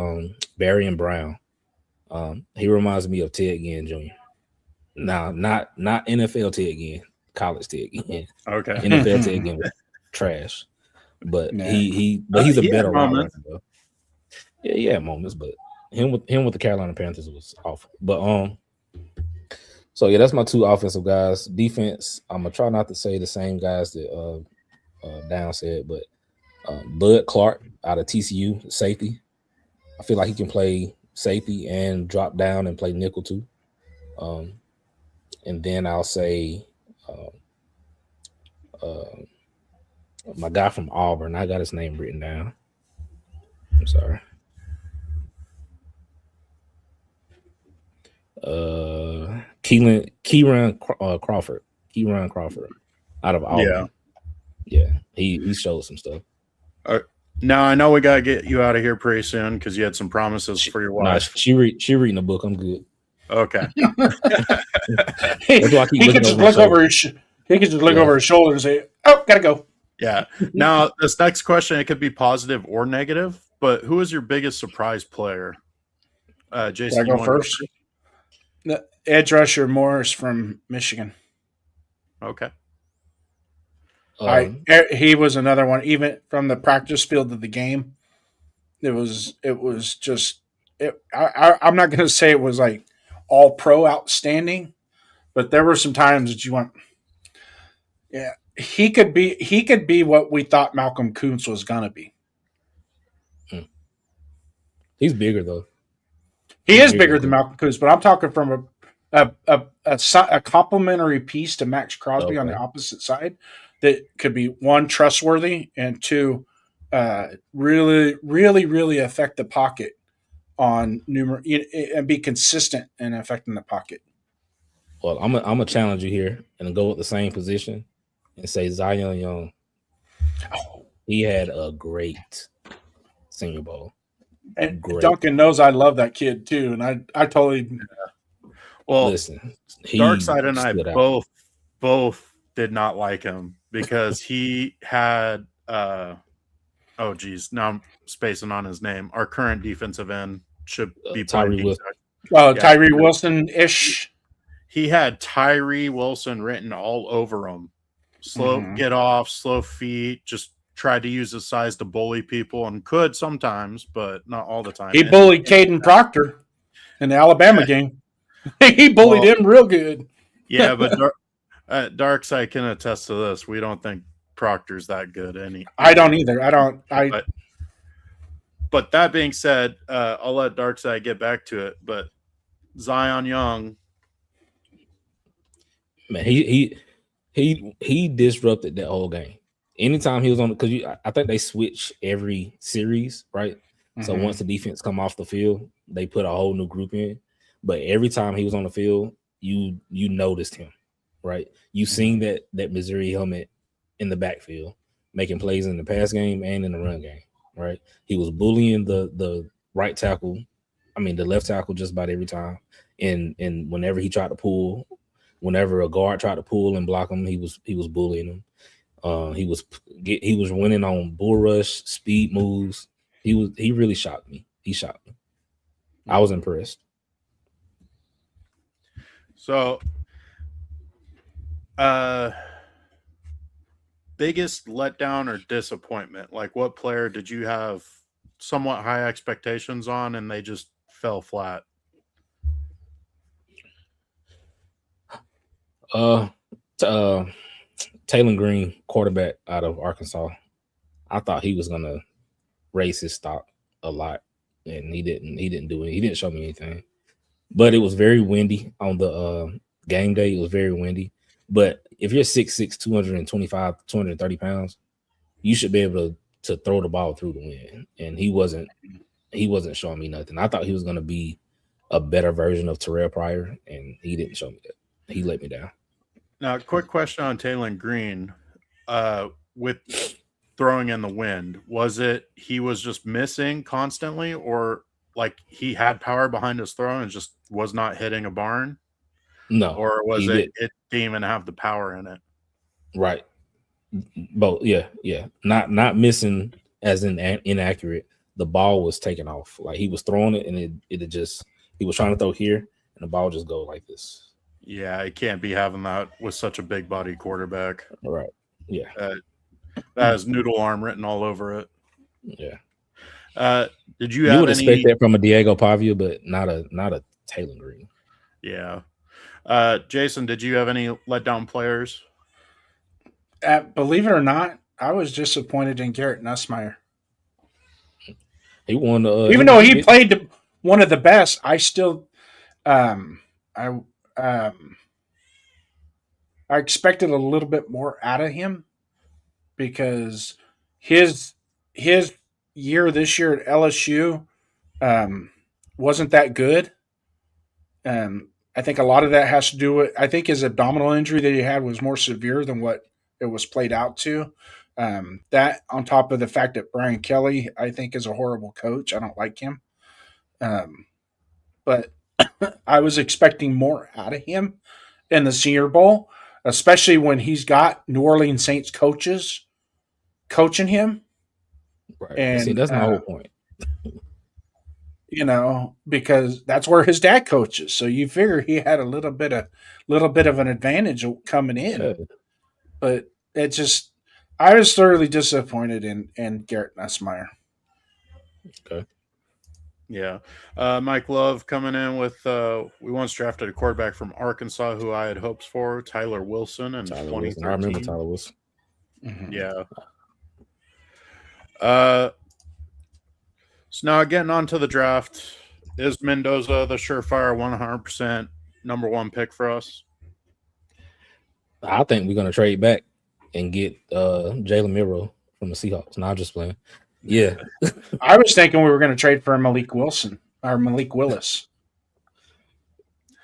Barry Brown. He reminds me of Ted Ginn Jr. Now, not NFL Ted Ginn, college Ted Ginn. Okay. NFL Ted Ginn was trash. But he's a better runner. Yeah, he had moments, but him with the Carolina Panthers was awful. But so yeah, that's my 2 offensive guys. Defense, I'm gonna try not to say the same guys that Down said, but Bud Clark out of TCU, safety. I feel like he can play safety and drop down and play nickel too. And then I'll say my guy from Auburn. I got his name written down. I'm sorry. Kieran Crawford. Kieran Crawford out of Auburn. Yeah. He showed some stuff. Now I know we gotta get you out of here pretty soon because you had some promises for your wife. She reading the book. I'm good. Okay. That's why I keep He looking can just over his look over his. He can just look Yeah. over his shoulder and say, "Oh, gotta go." Yeah. Now, this next question, it could be positive or negative, but who is your biggest surprise player? Jason, Can I you go want to first? The edge rusher Morris from Michigan. Okay. He was another one. Even from the practice field of the game, it was just. I'm not going to say it was like all pro outstanding, but there were some times that you went, yeah, he could be what we thought Malcolm Kuntz was going to be. He's bigger though. He is bigger than Malcolm Kuntz, but I'm talking from a complementary piece to Max Crosby on the opposite side that could be one, trustworthy, and two, really affect the pocket on and be consistent in affecting the pocket. Well, I'm gonna challenge you here and go with the same position and say Zion Young. He had a great Senior Bowl. And Great. Duncan knows I love that kid too, and I totally. Well, Listen, Darkside and I stood out. both did not like him because he had oh geez, now I'm spacing on his name. Our current defensive end should be Tyree playing Wilson. Yeah, Tyree Wilson ish. He had Tyree Wilson written all over him. Slow get off, slow feet, just tried to use his size to bully people and could sometimes, but not all the time. He bullied Caden Proctor in the Alabama game. He bullied him real good. Yeah, but Darkside can attest to this. We don't think Proctor's that good. I don't either. But that being said, I'll let Darkside get back to it. But Zion Young, man, he disrupted that whole game. Anytime he was on, because I think they switch every series, right? So once the defense come off the field, they put a whole new group in. But every time he was on the field, you noticed him, right? You seen that Missouri helmet in the backfield, making plays in the pass game and in the run game, right? He was bullying the right tackle, the left tackle just about every time. And whenever he tried to pull, whenever a guard tried to pull and block him, he was bullying him. He was winning on bull rush, speed moves. He really shocked me. He shocked me. I was impressed. So, biggest letdown or disappointment? Like, what player did you have somewhat high expectations on and they just fell flat? Taylor Green, quarterback out of Arkansas. I thought he was gonna raise his stock a lot, and he didn't do it. He didn't show me anything. But it was very windy on the game day. It was very windy. But if you're 6'6", 225, 230 pounds, you should be able to throw the ball through the wind. And he wasn't showing me nothing. I thought he was going to be a better version of Terrell Pryor, and he didn't show me that. He let me down. Now, quick question on Taylor Green. With throwing in the wind, was it he was just missing constantly, or like he had power behind his throw and just was not hitting a barn? No. Or was it didn't even have the power in it? Right. Both. Yeah. Not missing as in inaccurate. The ball was taken off. Like he was throwing it and it just, he was trying to throw here and the ball just go like this. Yeah, he can't be having that with such a big body quarterback. All right. Yeah. That has noodle arm written all over it. Yeah. Did you have would expect that from a Diego Pavia, but not a Taylor Green. Yeah. Jason, did you have any letdown players? Believe it or not, I was disappointed in Garrett Nussmeier. He won. Even though he played one of the best, I still, I expected a little bit more out of him because his year this year at LSU wasn't that good. I think a lot of that has to do with, I think his abdominal injury that he had was more severe than what it was played out to. That on top of the fact that Brian Kelly, I think, is a horrible coach. I don't like him. But I was expecting more out of him in the Senior Bowl, especially when he's got New Orleans Saints coaches coaching him. Right. And See, that's my whole point. because that's where his dad coaches. So you figure he had a little bit of an advantage coming in. Yeah. But I was thoroughly disappointed in Garrett Nussmeier. Okay. Yeah. Mike Love coming in with we once drafted a quarterback from Arkansas who I had hopes for, Tyler Wilson in Tyler 2013. Wilson. I remember Tyler Wilson. Mhm. Yeah. So now getting on to the draft, is Mendoza the surefire 100% number one pick for us? I think we're gonna trade back and get Jalen Miro from the Seahawks. Not just playing. Yeah. I was thinking we were going to trade for Malik Willis.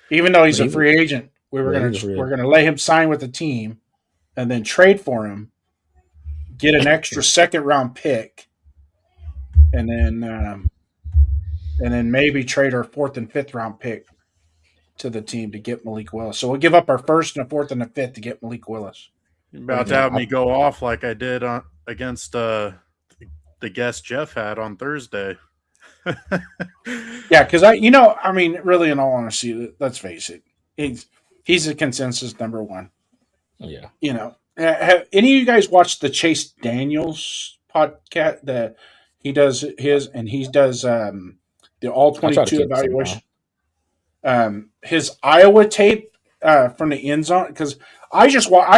Even though he's a free agent, we're going to let him sign with the team and then trade for him, get an extra second round pick, and then maybe trade our fourth and fifth round pick to the team to get Malik Willis. So we'll give up our first and a fourth and a fifth to get Malik Willis. You're about to have me go off like I did against the guest Jeff had on Thursday. Yeah, because really, in all honesty, let's face it, he's a consensus number one. Yeah. Have any of you guys watched the Chase Daniels podcast? That he does the all 22 evaluation. His Iowa tape from the end zone, because I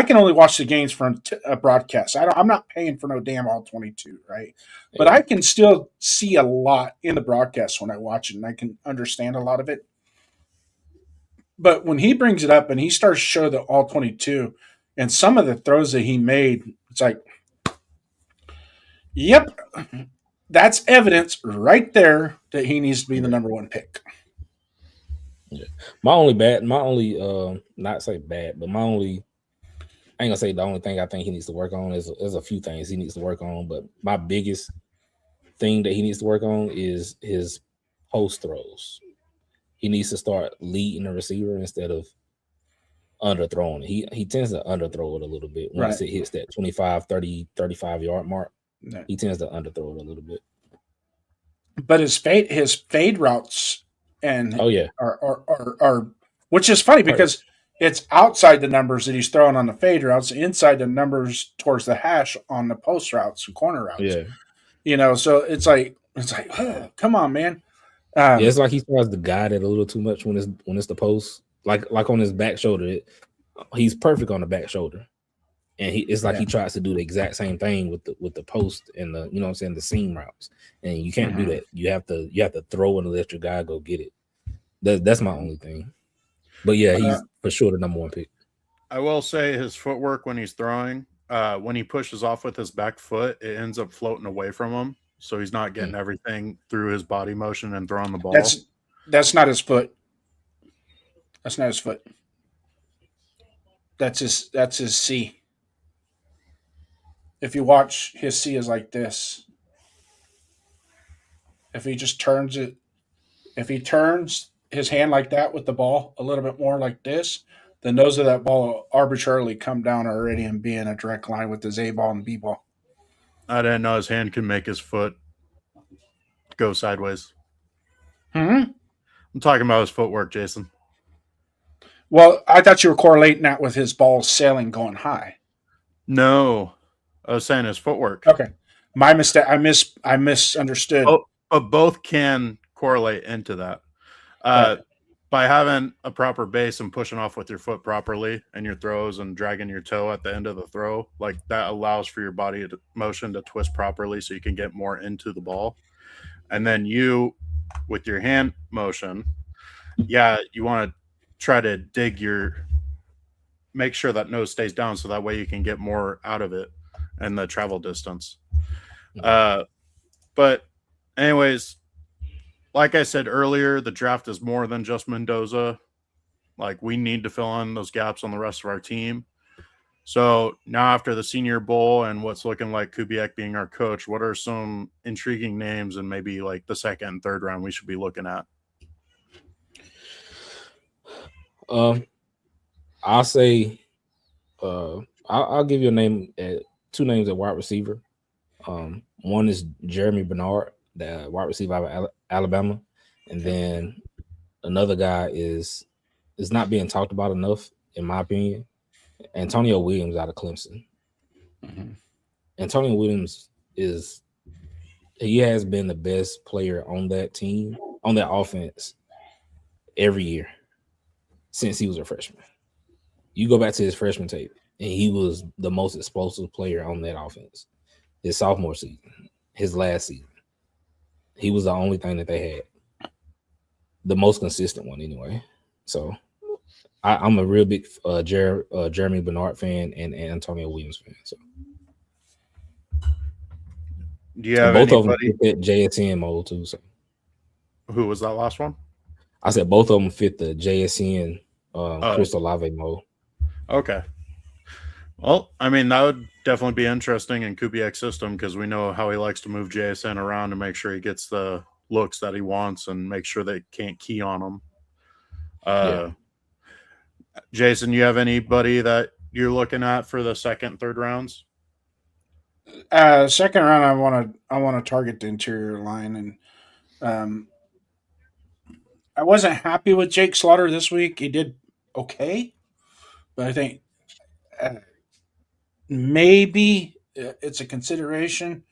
can only watch the games from a broadcast. I'm not paying for no damn all 22, right? But I can still see a lot in the broadcast when I watch it, and I can understand a lot of it. But when he brings it up and he starts to show the all 22 and some of the throws that he made, it's like, yep, that's evidence right there that he needs to be the number one pick. Yeah. Not say bad, but I ain't gonna say the only thing I think he needs to work on is a few things he needs to work on, but my biggest thing that he needs to work on is his post throws. He needs to start leading the receiver instead of underthrowing. He tends to underthrow it a little bit once it hits that 25, 30, 35 yard mark. No. He tends to underthrow it a little bit. But his fade routes and yeah, are which is funny because it's outside the numbers that he's throwing on the fade routes, inside the numbers towards the hash on the post routes and corner routes. Yeah. So it's like, oh, come on, man. It's like he tries to guide it a little too much when it's the post, like on his back shoulder. He's perfect on the back shoulder, and it's like he tries to do the exact same thing with the post and the the seam routes, and you can't do that. You have to throw and let your guy go get it. That's my only thing. But yeah, he's for sure the number one pick. I will say his footwork when he's throwing, when he pushes off with his back foot, it ends up floating away from him. So he's not getting everything through his body motion and throwing the ball. That's not his foot. That's not his foot. That's his C. If you watch, his C is like this. If he just turns it, if he turns his hand like that with the ball a little bit more like this, the nose of that ball will arbitrarily come down already and be in a direct line with his A ball and B ball. I didn't know his hand can make his foot go sideways. I'm talking about his footwork, Jason. Well, I thought you were correlating that with his ball sailing going high. No, I was saying his footwork. Okay, my mistake. I misunderstood. But both can correlate into that. By having a proper base and pushing off with your foot properly and your throws and dragging your toe at the end of the throw, like that allows for your body motion to twist properly so you can get more into the ball. And then you, with your hand motion, you want to try to make sure that nose stays down so that way you can get more out of it and the travel distance. But anyways, like I said earlier, the draft is more than just Mendoza. Like, we need to fill in those gaps on the rest of our team. So now after the Senior Bowl and what's looking like Kubiak being our coach, what are some intriguing names and maybe like the second and third round we should be looking at? I'll say, I'll give you a name at two names at wide receiver. One is Jeremy Bernard, the wide receiver out of Alabama, and then another guy is not being talked about enough, in my opinion. Antonio Williams out of Clemson. Antonio Williams he has been the best player on that team, on that offense, every year since he was a freshman. You go back to his freshman tape, and he was the most explosive player on that offense. His sophomore season, his last season, he was the only thing that they had. The most consistent one, anyway. So I'm a real big Jeremy Bernard fan and Antonio Williams fan. So Do you have both of them anybody? fit that JSN mold too. So Who was that last one? I said both of them fit the JSN Oh. Crystal Lave mold. Okay. Well, I mean, that would definitely be interesting in Kubiak's system because we know how he likes to move JSN around to make sure he gets the looks that he wants and make sure they can't key on him. Jason, you have anybody that you're looking at for the second, third rounds? Second round, I want to target the interior line, and I wasn't happy with Jake Slaughter this week. He did okay, but I think maybe it's a consideration.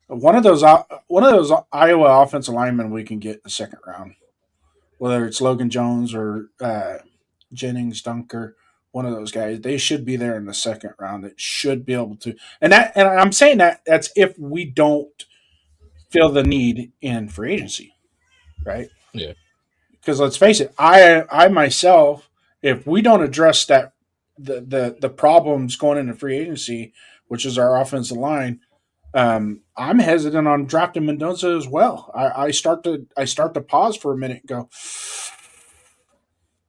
One of those Iowa offensive linemen we can get in the second round, whether it's Logan Jones or Jennings, Dunker. One of those guys, they should be there in the second round. It should be able to, and I'm saying that's if we don't feel the need in free agency, right? Yeah. Because let's face it, I myself, if we don't address that the problems going into free agency, which is our offensive line, I'm hesitant on drafting Mendoza as well. I start to pause for a minute and go,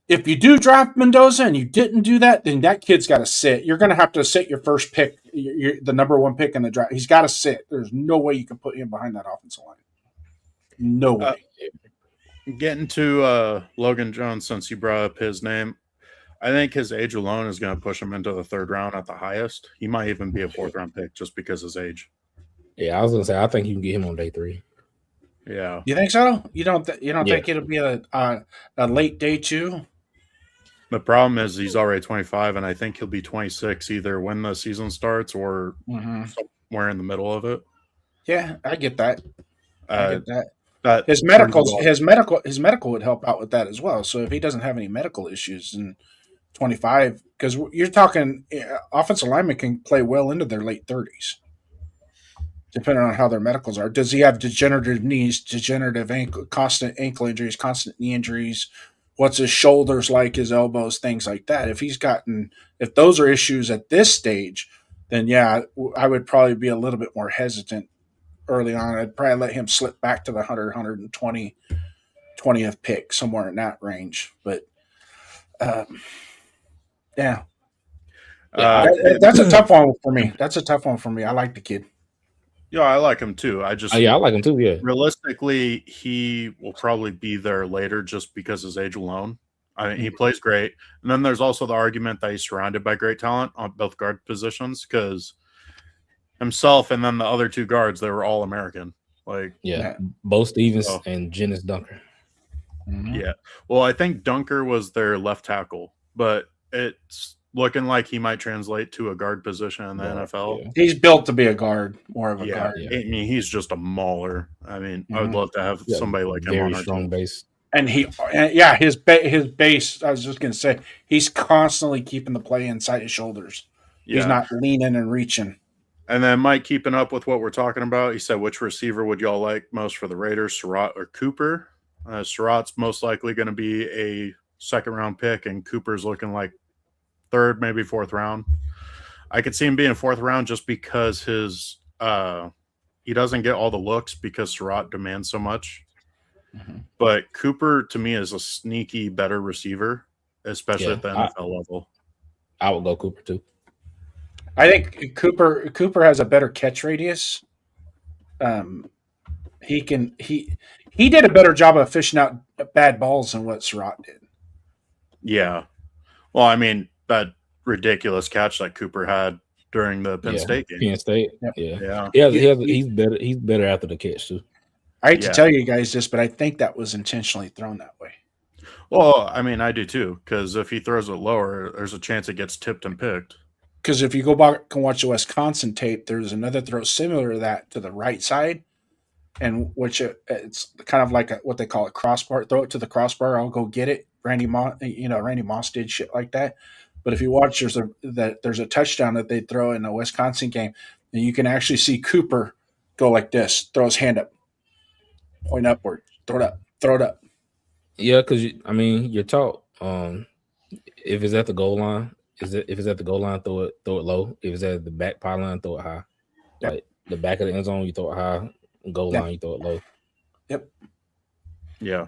if you do draft Mendoza and you didn't do that, then that kid's got to sit. You're going to have to sit your first pick, the number one pick in the draft. He's got to sit. There's no way you can put him behind that offensive line. No way. Getting to Logan Jones, since you brought up his name, I think his age alone is going to push him into the third round at the highest. He might even be a fourth round pick just because of his age. Yeah, I was gonna say I think you can get him on day 3. Yeah. You think so? You don't Yeah. think it'll be a late day 2? The problem is he's already 25, and I think he'll be 26 either when the season starts or somewhere in the middle of it. Yeah, I get that. I get that. That His medical would help out with that as well. So if he doesn't have any medical issues in 25, because you're talking offensive linemen can play well into their late 30s, depending on how their medicals are. Does he have degenerative knees, degenerative ankle, constant ankle injuries, constant knee injuries? What's his shoulders like, his elbows, things like that? If those are issues at this stage, then yeah, I would probably be a little bit more hesitant early on. I'd probably let him slip back to the 100, 120, 20th pick, somewhere in that range. But yeah. That's a tough one for me. I like the kid. Yeah, I like him too. I like him too. Yeah. Realistically, he will probably be there later just because of his age alone. I mean, he plays great. And then there's also the argument that he's surrounded by great talent on both guard positions because himself and then the other two guards, they were all American. Bo Stevens and Jennings Dunker. Yeah. Well, I think Dunker was their left tackle, but it's looking like he might translate to a guard position in the NFL. Yeah. He's built to be a guard, more of a guard. I mean, he's just a mauler. I mean, I would love to have somebody like him on our strong team. base. And his base, I was just going to say, he's constantly keeping the play inside his shoulders. Yeah. He's not leaning and reaching. And then Mike, keeping up with what we're talking about, he said, which receiver would y'all like most for the Raiders, Surratt or Cooper? Surratt's most likely going to be a second-round pick, and Cooper's looking like third, maybe fourth round. I could see him being fourth round just because his he doesn't get all the looks because Surratt demands so much. But Cooper, to me, is a sneaky better receiver, especially at the NFL level. I would go Cooper too. I think Cooper has a better catch radius. He did a better job of fishing out bad balls than what Surratt did. Yeah, Well, I mean, that ridiculous catch that Cooper had during the Penn State game. Penn State. Yep. Yeah. Yeah. He's better. He's better after the catch too. I hate Yeah. to tell you guys this, but I think that was intentionally thrown that way. Well, I mean, I do too, because if he throws it lower, there's a chance it gets tipped and picked. Because if you go back and watch the Wisconsin tape, there's another throw similar to that to the right side, and which it's kind of like what they call a crossbar. Throw it to the crossbar. I'll go get it. Randy Moss did shit like that. But if you watch, there's a touchdown that they throw in a Wisconsin game, and you can actually see Cooper go like this, throw his hand up, point upward, throw it up. Yeah, because you're taught if it's at the goal line, if it's at the goal line, throw it low. If it's at the back pylon, throw it high. Yep. Like the back of the end zone, you throw it high. Goal line, you throw it low. Yep. Yeah.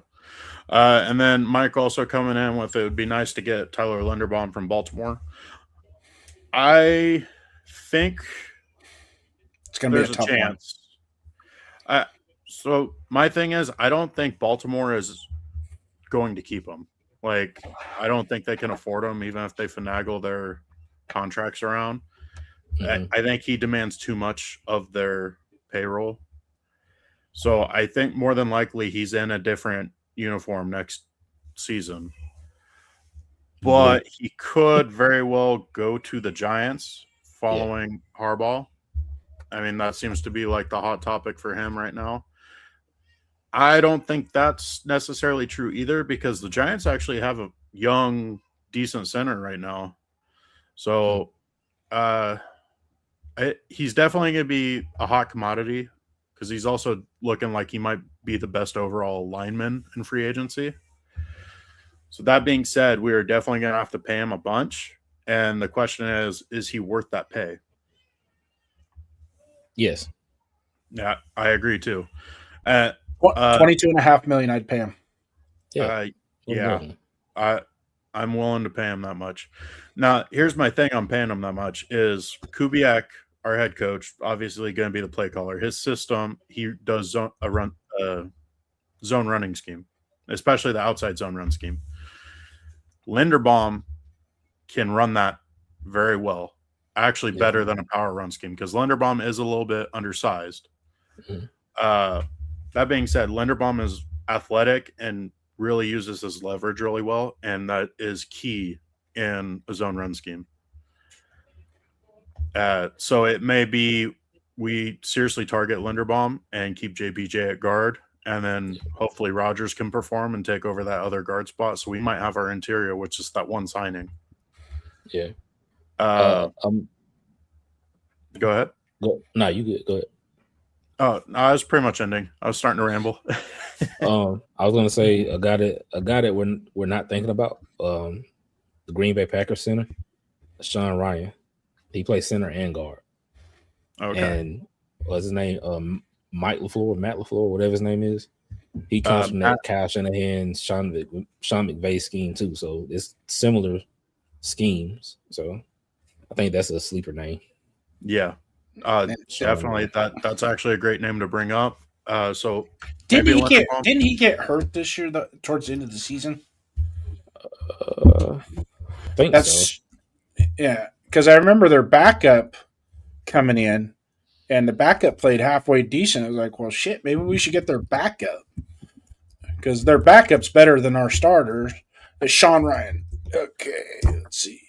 And then Mike also coming in with it would be nice to get Tyler Linderbaum from Baltimore. I think It's going to be there's a tough one. chance. So my thing is, I don't think Baltimore is going to keep him. Like, I don't think they can afford him, even if they finagle their contracts around. Mhm. I think he demands too much of their payroll. So I think more than likely he's in a different uniform next season. But he could very well go to the Giants following Harbaugh. I mean, that seems to be like the hot topic for him right now. I don't think that's necessarily true either, because the Giants actually have a young, decent center right now. So he's definitely going to be a hot commodity, because he's also looking like he might be the best overall lineman in free agency. So that being said, we are definitely going to have to pay him a bunch. And the question is he worth that pay? Yes. Yeah, I agree too. 22.5 million, I'd pay him. Yeah. I'm willing to pay him that much. Now, here's my thing on paying him that much is Kubiak, our head coach, obviously going to be the play caller. His system, he does zone running scheme, especially the outside zone run scheme. Linderbaum can run that very well, actually better than a power run scheme, because Linderbaum is a little bit undersized. Mhm. That being said, Linderbaum is athletic and really uses his leverage really well, and that is key in a zone run scheme. So it may be we seriously target Linderbaum and keep JPJ at guard, and then hopefully Rodgers can perform and take over that other guard spot. So we might have our interior, which is that one signing. Yeah. Go ahead. No, you good. Go ahead. Oh, no, I was pretty much ending. I was starting to ramble. I was gonna say a guy that we're not thinking about. The Green Bay Packers center, Sean Ryan. He plays center and guard. Okay. And what's his name? Matt LaFleur, whatever his name is. He comes from that Kyle Shanahan, Sean McVay scheme too. So it's similar schemes. So I think that's a sleeper name. Yeah. Definitely. That's actually a great name to bring up. So Didn't he get hurt this year towards the end of the season? I think so. Yeah, because I remember their backup coming in, and the backup played halfway decent. I was like, well, shit, maybe we should get their backup, because their backup's better than our starters. It's Sean Ryan. Okay, let's see.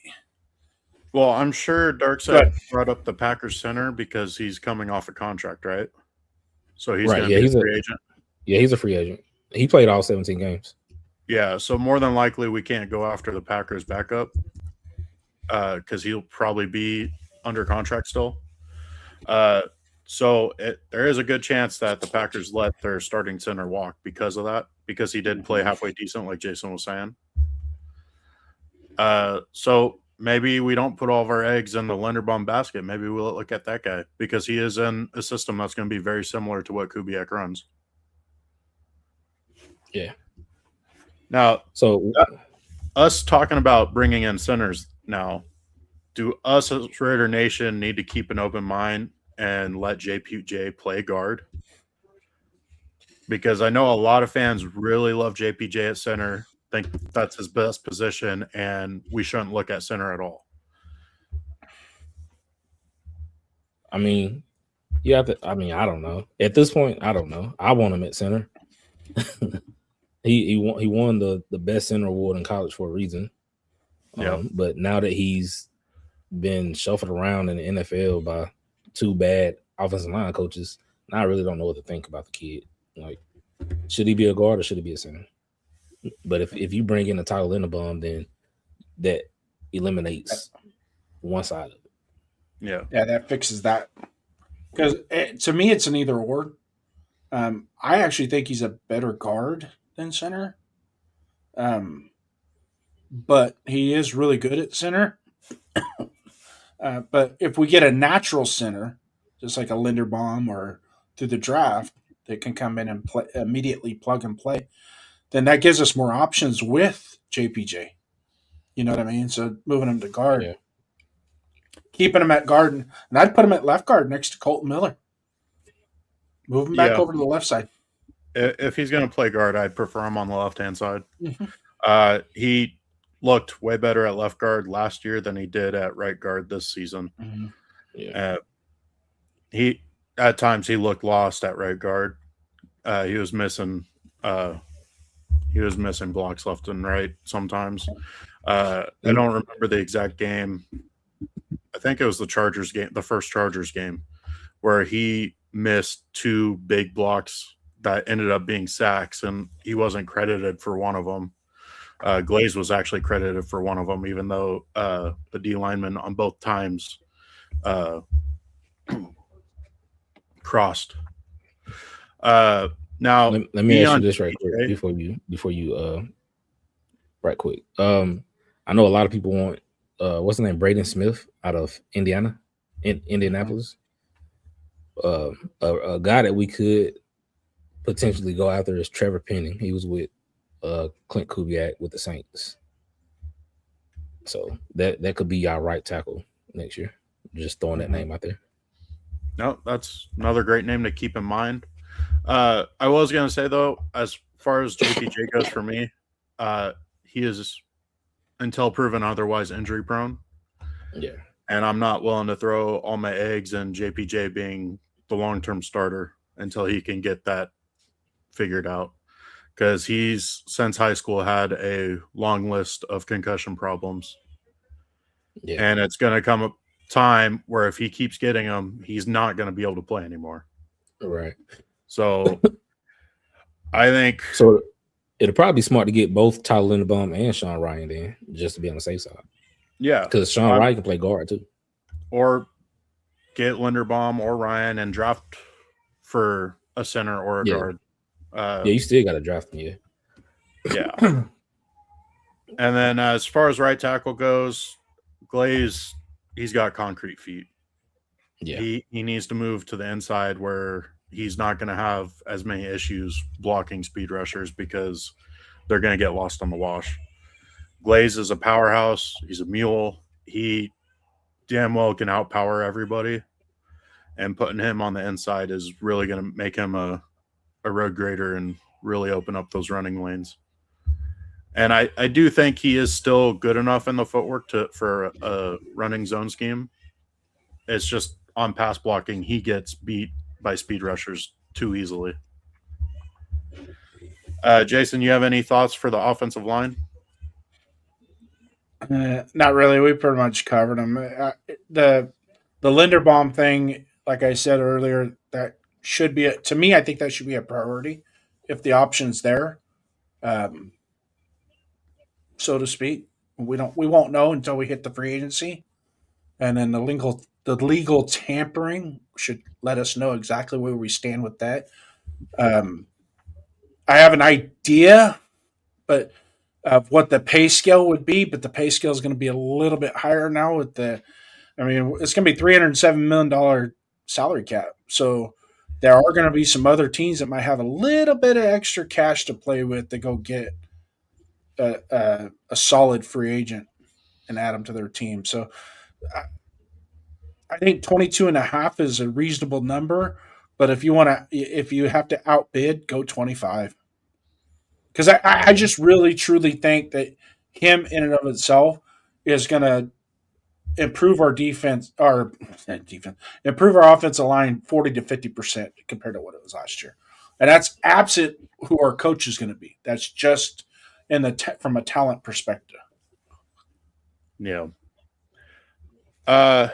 Well, I'm sure Darkside brought up the Packers center because he's coming off a contract, right? So he's going to be a free agent. Yeah, he's a free agent. He played all 17 games. Yeah, so more than likely we can't go after the Packers backup because he'll probably be under contract still. So there is a good chance that the Packers let their starting center walk because of that, because he did play halfway decent, like Jason was saying. So maybe we don't put all of our eggs in the Linderbaum basket. Maybe we'll look at that guy because he is in a system that's going to be very similar to what Kubiak runs. Yeah. Now, so us talking about bringing in centers now, do us as Raider Nation need to keep an open mind and let JPJ play guard? Because I know a lot of fans really love JPJ at center. think that's his best position, and we shouldn't look at center at all. I mean, you have to. I mean, I don't know. At this point, I don't know. I want him at center. he won the best center award in college for a reason. Yeah. But now that he's been shuffled around in the NFL by two bad offensive line coaches, now I really don't know what to think about the kid. Like, should he be a guard or should he be a center? But if you bring in a Tyler Linderbaum, then that eliminates one side of it. Yeah. Yeah, that fixes that. Because to me, it's an either or. I actually think he's a better guard than center. But he is really good at center. But if we get a natural center, just like a Linderbaum or through the draft, that can come in and play, immediately plug and play, then that gives us more options with JPJ. You know what I mean? So moving him to guard. Yeah. Keeping him at guard, and I'd put him at left guard next to Colton Miller. Move him back Yeah. over to the left side. If he's going to play guard, I'd prefer him on the left-hand side. Mhm. He looked way better at left guard last year than he did at right guard this season. Mm-hmm. Yeah. He at times he looked lost at right guard. He was missing blocks left and right sometimes. I don't remember the exact game. I think it was the Chargers game, the first Chargers game, where he missed two big blocks that ended up being sacks, and he wasn't credited for one of them. Glaze was actually credited for one of them, even though the D lineman on both times crossed. Now, Let me ask you beyond this right quick JPJ. before you right quick. I know a lot of people want what's his name, Braden Smith out of Indianapolis. A guy that we could potentially go after is Trevor Penning. He was with Clint Kubiak with the Saints. So that could be our right tackle next year. Just throwing that name out there. No, that's another great name to keep in mind. I was going to say, though, as far as JPJ goes for me, he is, until proven otherwise, injury prone. Yeah. And I'm not willing to throw all my eggs in JPJ being the long-term starter until he can get that figured out. Because he's, since high school, had a long list of concussion problems. Yeah. And it's going to come a time where if he keeps getting them, he's not going to be able to play anymore. Right. So I think So it'll probably be smart to get both Tyler Linderbaum and Sean Ryan in, just to be on the safe side. yeah, Because Sean Ryan can play guard too. or get Linderbaum or Ryan and draft for a center or a Yeah. guard. Yeah, you still got to draft him. Yeah. Yeah. And then as far as right tackle goes, Glaze, he's got concrete feet. Yeah. He needs to move to the inside where he's not going to have as many issues blocking speed rushers because they're going to get lost on the wash. Glaze is a powerhouse. He's a mule. He damn well can outpower everybody. And putting him on the inside is really going to make him a road grader and really open up those running lanes. And I do think he is still good enough in the footwork for a running zone scheme. It's just on pass blocking, he gets beat by speed rushers too easily. Jason, you have any thoughts for the offensive line? Not really. We pretty much covered them. The Linderbaum thing, like I said earlier, that should be to me. I think that should be a priority if the option's there, so to speak. We won't know until we hit the free agency, and then the legal tampering should let us know exactly where we stand with that. I have an idea, but of what the pay scale would be, but the pay scale is going to be a little bit higher now with it's going to be $307 million salary cap. So there are going to be some other teams that might have a little bit of extra cash to play with to go get a solid free agent and add them to their team. So I think 22.5 is a reasonable number, but if you have to outbid, go 25. Because I just really truly think that him in and of itself is going to improve our defense, improve our offensive line 40 to 50% compared to what it was last year, and that's absent who our coach is going to be. That's just in the from a talent perspective. Yeah. Now,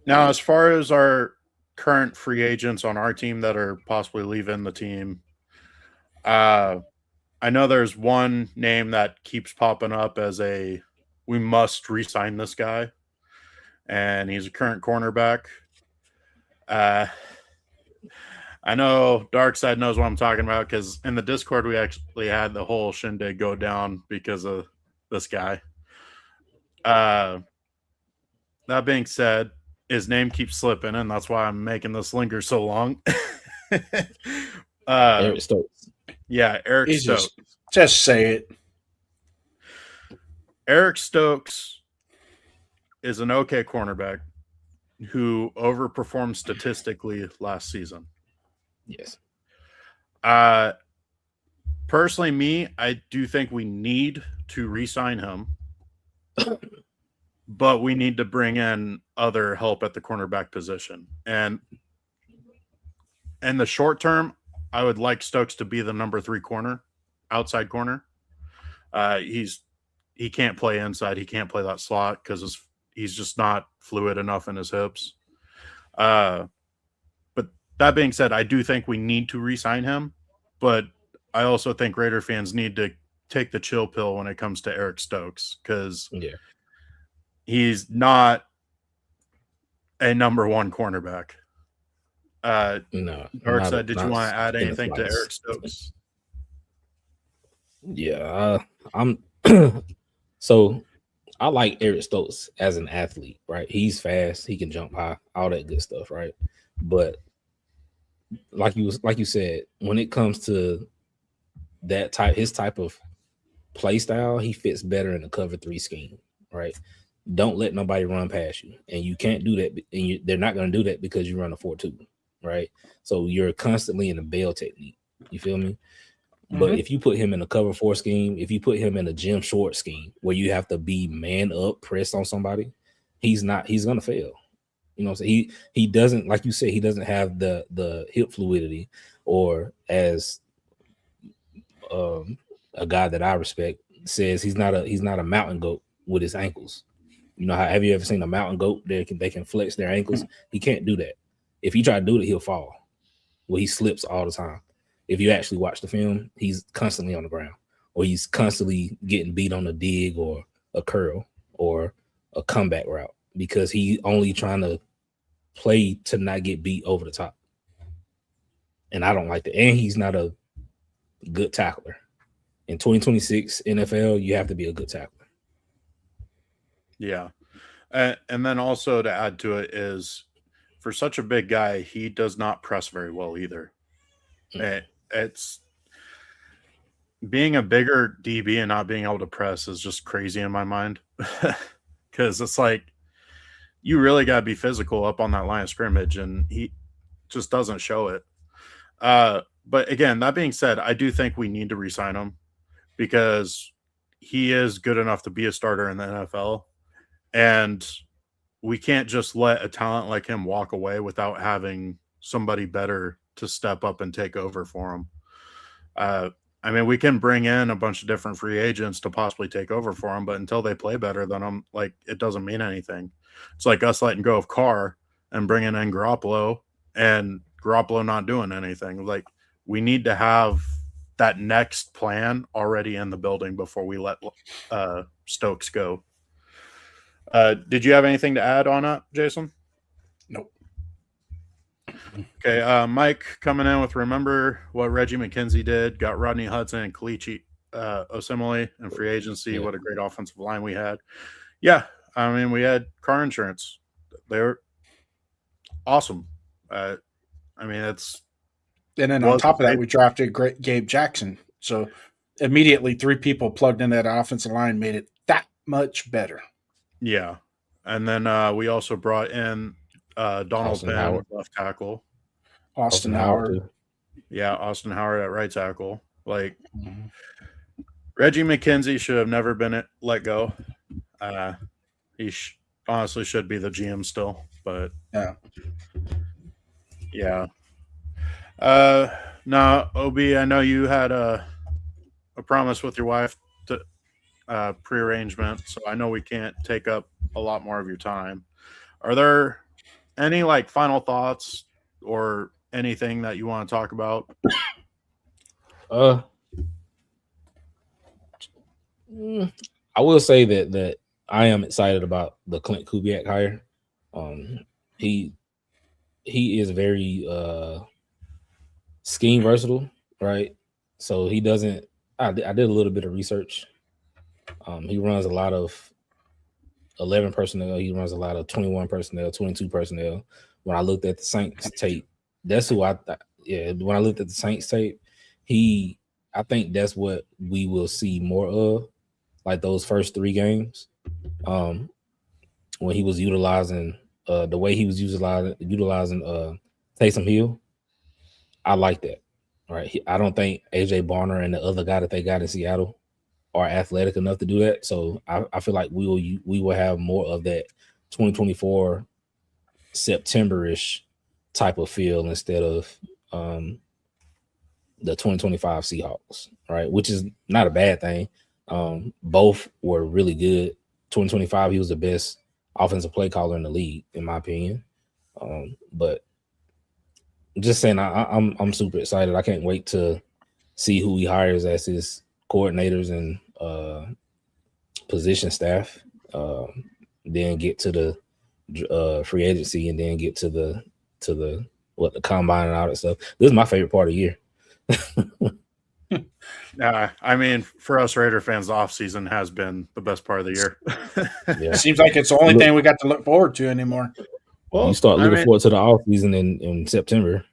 as far as our current free agents on our team that are possibly leaving the team, I know there's one name that keeps popping up as we must re-sign this guy, and he's a current cornerback. I know Darkside knows what I'm talking about because in the Discord we actually had the whole shindig go down because of this guy. That being said, his name keeps slipping, and that's why I'm making this linger so long. Eric Stokes. Yeah, Eric Stokes. Just say it. Eric Stokes is an okay cornerback who overperformed statistically last season. Yes. Personally, I do think we need to re-sign him, but we need to bring in other help at the cornerback position. And in the short term, I would like Stokes to be the number 3 corner, outside corner. He can't play inside. He can't play that slot because he's just not fluid enough in his hips. But that being said, I do think we need to re-sign him, but I also think Raider fans need to take the chill pill when it comes to Eric Stokes because he's not a number 1 cornerback. No. Darkside, did you want to add anything to Eric Stokes? Yeah, I'm so I like Eric Stokes as an athlete, right? He's fast, he can jump high, all that good stuff, right? But like you said, when it comes to his type of play style, he fits better in the cover 3 scheme, right? Don't let nobody run past you, and you can't do that, and they're not going to do that because you run a 4-2, right? So you're constantly in a bail technique. You feel me? But if you put him in a cover 4 scheme, if you put him in a Jim Short scheme where you have to be man up, press on somebody, he's gonna fail. You know what I'm saying? He doesn't, like you said, he doesn't have the hip fluidity, or as a guy that I respect says, he's not a mountain goat with his ankles. You know, have you ever seen a mountain goat they can flex their ankles? He can't do that. If he try to do it, he'll fall. Well, he slips all the time. If you actually watch the film, he's constantly on the ground, or he's constantly getting beat on a dig or a curl or a comeback route because he only trying to play to not get beat over the top. And I don't like that. And he's not a good tackler. In 2026 NFL, you have to be a good tackler. Yeah. And then also to add to it is, for such a big guy, he does not press very well either. It's being a bigger DB and not being able to press is just crazy in my mind because it's like you really got to be physical up on that line of scrimmage, and he just doesn't show it. But again, that being said, I do think we need to re-sign him because he is good enough to be a starter in the NFL, and we can't just let a talent like him walk away without having somebody better to step up and take over for him. I mean, we can bring in a bunch of different free agents to possibly take over for him, but until they play better than him, like, it doesn't mean anything. It's like us letting go of Carr and bringing in Garoppolo, and Garoppolo not doing anything. Like, we need to have that next plan already in the building before we let Stokes go. Did you have anything to add on that, Jason? Nope. Okay, Mike coming in with remember what Reggie McKenzie did, got Rodney Hudson and Kalichi Osemele in free agency. What a great offensive line we had. Yeah, I mean, we had car insurance. They were awesome. I mean, it's... And then on top of that, we drafted Gabe Jackson. So immediately 3 people plugged in that offensive line made it that much better. Yeah. And then we also brought in Donald Penn, left tackle. Austin Howard. Yeah, Austin Howard at right tackle. Like Reggie McKenzie should have never been let go. He honestly should be the GM still, but Yeah. Now, Ob, I know you had a promise with your wife to prearrangement, so I know we can't take up a lot more of your time. Are there any like final thoughts or anything that you want to talk about? I will say that I am excited about the Clint Kubiak hire. He is very scheme versatile, right? So he doesn't. I did a little bit of research. He runs a lot of 11 personnel. He runs a lot of 21 personnel, 22 personnel. When I looked at the Saints tape, that's who I thought. Yeah, when I looked at the Saints tape, I think that's what we will see more of, like those first 3 games. When he was utilizing the way he was utilizing Taysom Hill, I like that. Right, I don't think AJ Barner and the other guy that they got in Seattle are athletic enough to do that. So I feel like we will have more of that 2024 September-ish type of feel instead of the 2025 Seahawks, right? Which is not a bad thing. Both were really good. 2025, he was the best offensive play caller in the league, in my opinion. But just saying, I'm super excited. I can't wait to see who he hires as his coordinators and position staff. Then get to the free agency, and then get to the combine and all that stuff. This is my favorite part of the year. I mean, for us Raider fans, the offseason has been the best part of the year. Yeah. Seems like it's the only thing we got to look forward to anymore. Well, you start looking forward to the off season in September.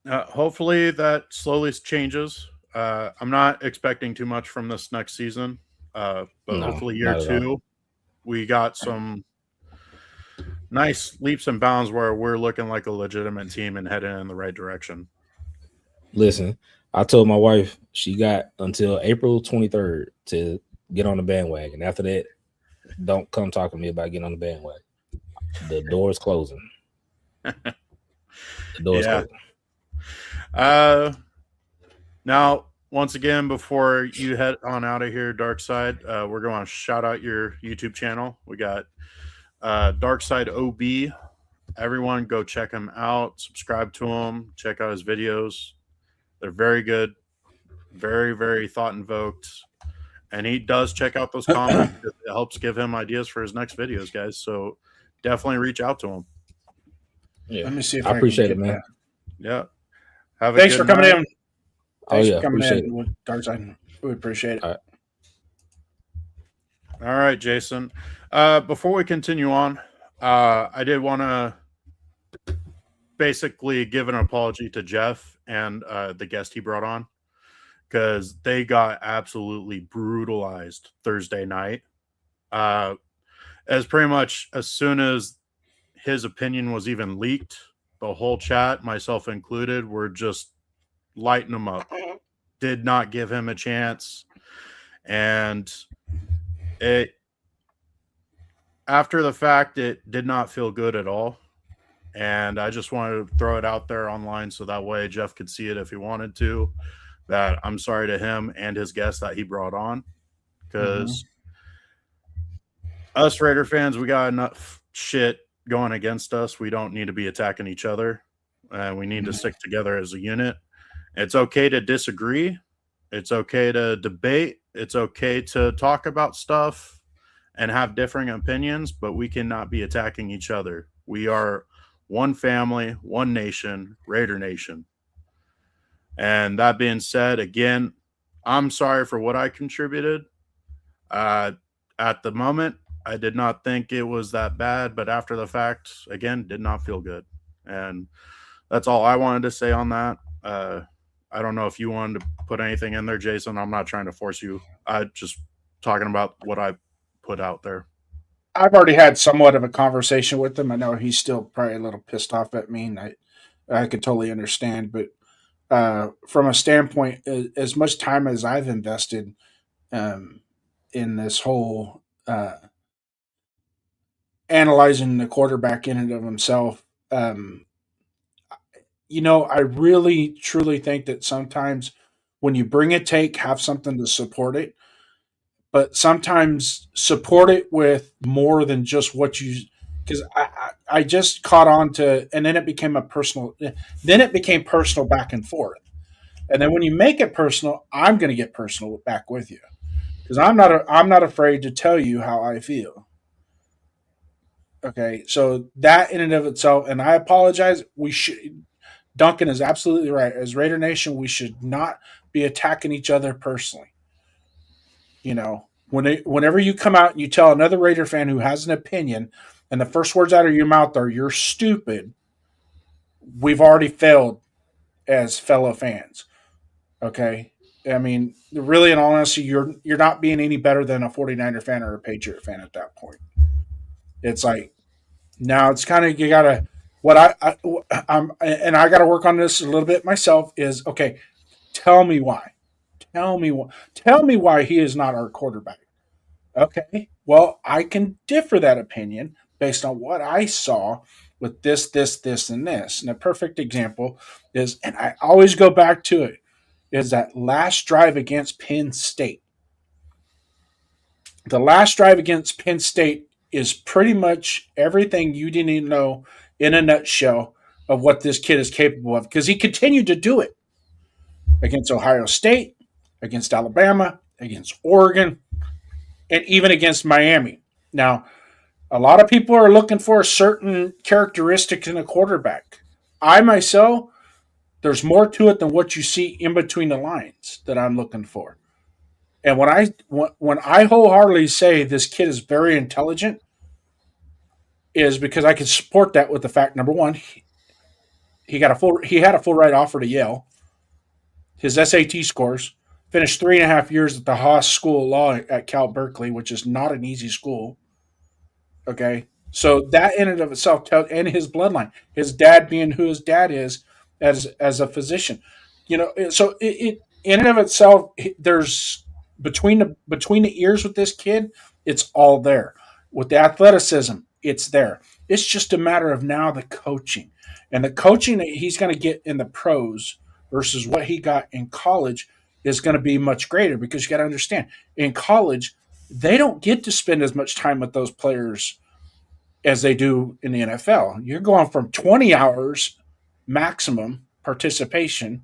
Hopefully that slowly changes. I'm not expecting too much from this next season, but hopefully year 2, we got some nice leaps and bounds where we're looking like a legitimate team and heading in the right direction. Listen, I told my wife she got until April 23rd to get on the bandwagon. After that, don't come talk to me about getting on the bandwagon. The door is closing. The door is closing. Now, once again, before you head on out of here, Dark Side, we're going to shout out your YouTube channel. We got Dark Side OB. Everyone go check him out. Subscribe to him. Check out his videos. They're very good. Very, very thought-invoked. And he does check out those comments. It helps give him ideas for his next videos, guys. So definitely reach out to him. Yeah. Let me see if I appreciate it, man. Yeah. Thanks for coming in. Thanks yeah, for coming appreciate in with Dark Side. We appreciate it. All right, Jason. Before we continue on, I did want to basically give an apology to Jeff and the guest he brought on, because they got absolutely brutalized Thursday night. As pretty much as soon as his opinion was even leaked, the whole chat, myself included, were just lighting him up. Did not give him a chance. And after the fact, it did not feel good at all. And I just wanted to throw it out there online so that way Jeff could see it if he wanted to, that I'm sorry to him and his guest that he brought on, because us Raider fans, we got enough shit going against us. We don't need to be attacking each other, and we need to stick together as a unit. It's okay to disagree. It's okay to debate. It's okay to talk about stuff and have differing opinions, but we cannot be attacking each other. We are one family, one nation, Raider Nation. And that being said, again, I'm sorry for what I contributed. At the moment, I did not think it was that bad, but after the fact, again, did not feel good. And that's all I wanted to say on that. I don't know if you wanted to put anything in there, Jason. I'm not trying to force you. I just talking about what I put out there. I've already had somewhat of a conversation with him. I know he's still probably a little pissed off at me, and I could totally understand. But from a standpoint, as much time as I've invested in this whole analyzing the quarterback in and of himself, I really truly think that sometimes when you bring a take, have something to support it, but sometimes support it with more than just what you. Because I just caught on to, and then it became a personal. Then it became personal back and forth, and then when you make it personal, I'm going to get personal back with you because I'm not afraid to tell you how I feel. Okay, so that in and of itself, and I apologize. We should. Duncan is absolutely right. As Raider Nation, we should not be attacking each other personally. Whenever you come out and you tell another Raider fan who has an opinion, and the first words out of your mouth are "you're stupid," we've already failed as fellow fans. Okay, I mean, really, in all honesty, you're not being any better than a 49er fan or a Patriot fan at that point. It's like now it's kind of you gotta what I'm and I got to work on this a little bit myself. Is okay. Tell me why. Tell me why. Tell me why he is not our quarterback. Okay. Well, I can differ that opinion based on what I saw with this, and this. And a perfect example is, and I always go back to it, is that last drive against Penn State. The last drive against Penn State is pretty much everything you didn't even know in a nutshell of what this kid is capable of because he continued to do it against Ohio State, against Alabama, against Oregon, and even against Miami. Now, a lot of people are looking for a certain characteristic in a quarterback. I myself, there's more to it than what you see in between the lines that I'm looking for. And when I wholeheartedly say this kid is very intelligent, is because I can support that with the fact number one, he had a full ride offer to Yale. His SAT scores, finished 3.5 years at the Haas School of Law at Cal Berkeley, which is not an easy school. Okay, so that in and of itself and his bloodline, his dad being who his dad is as a physician, so it in and of itself, there's between the ears with this kid, it's all there. With the athleticism, it's there. It's just a matter of now the coaching. And the coaching that he's going to get in the pros versus what he got in college is going to be much greater because you got to understand in college, they don't get to spend as much time with those players as they do in the NFL. You're going from 20 hours maximum participation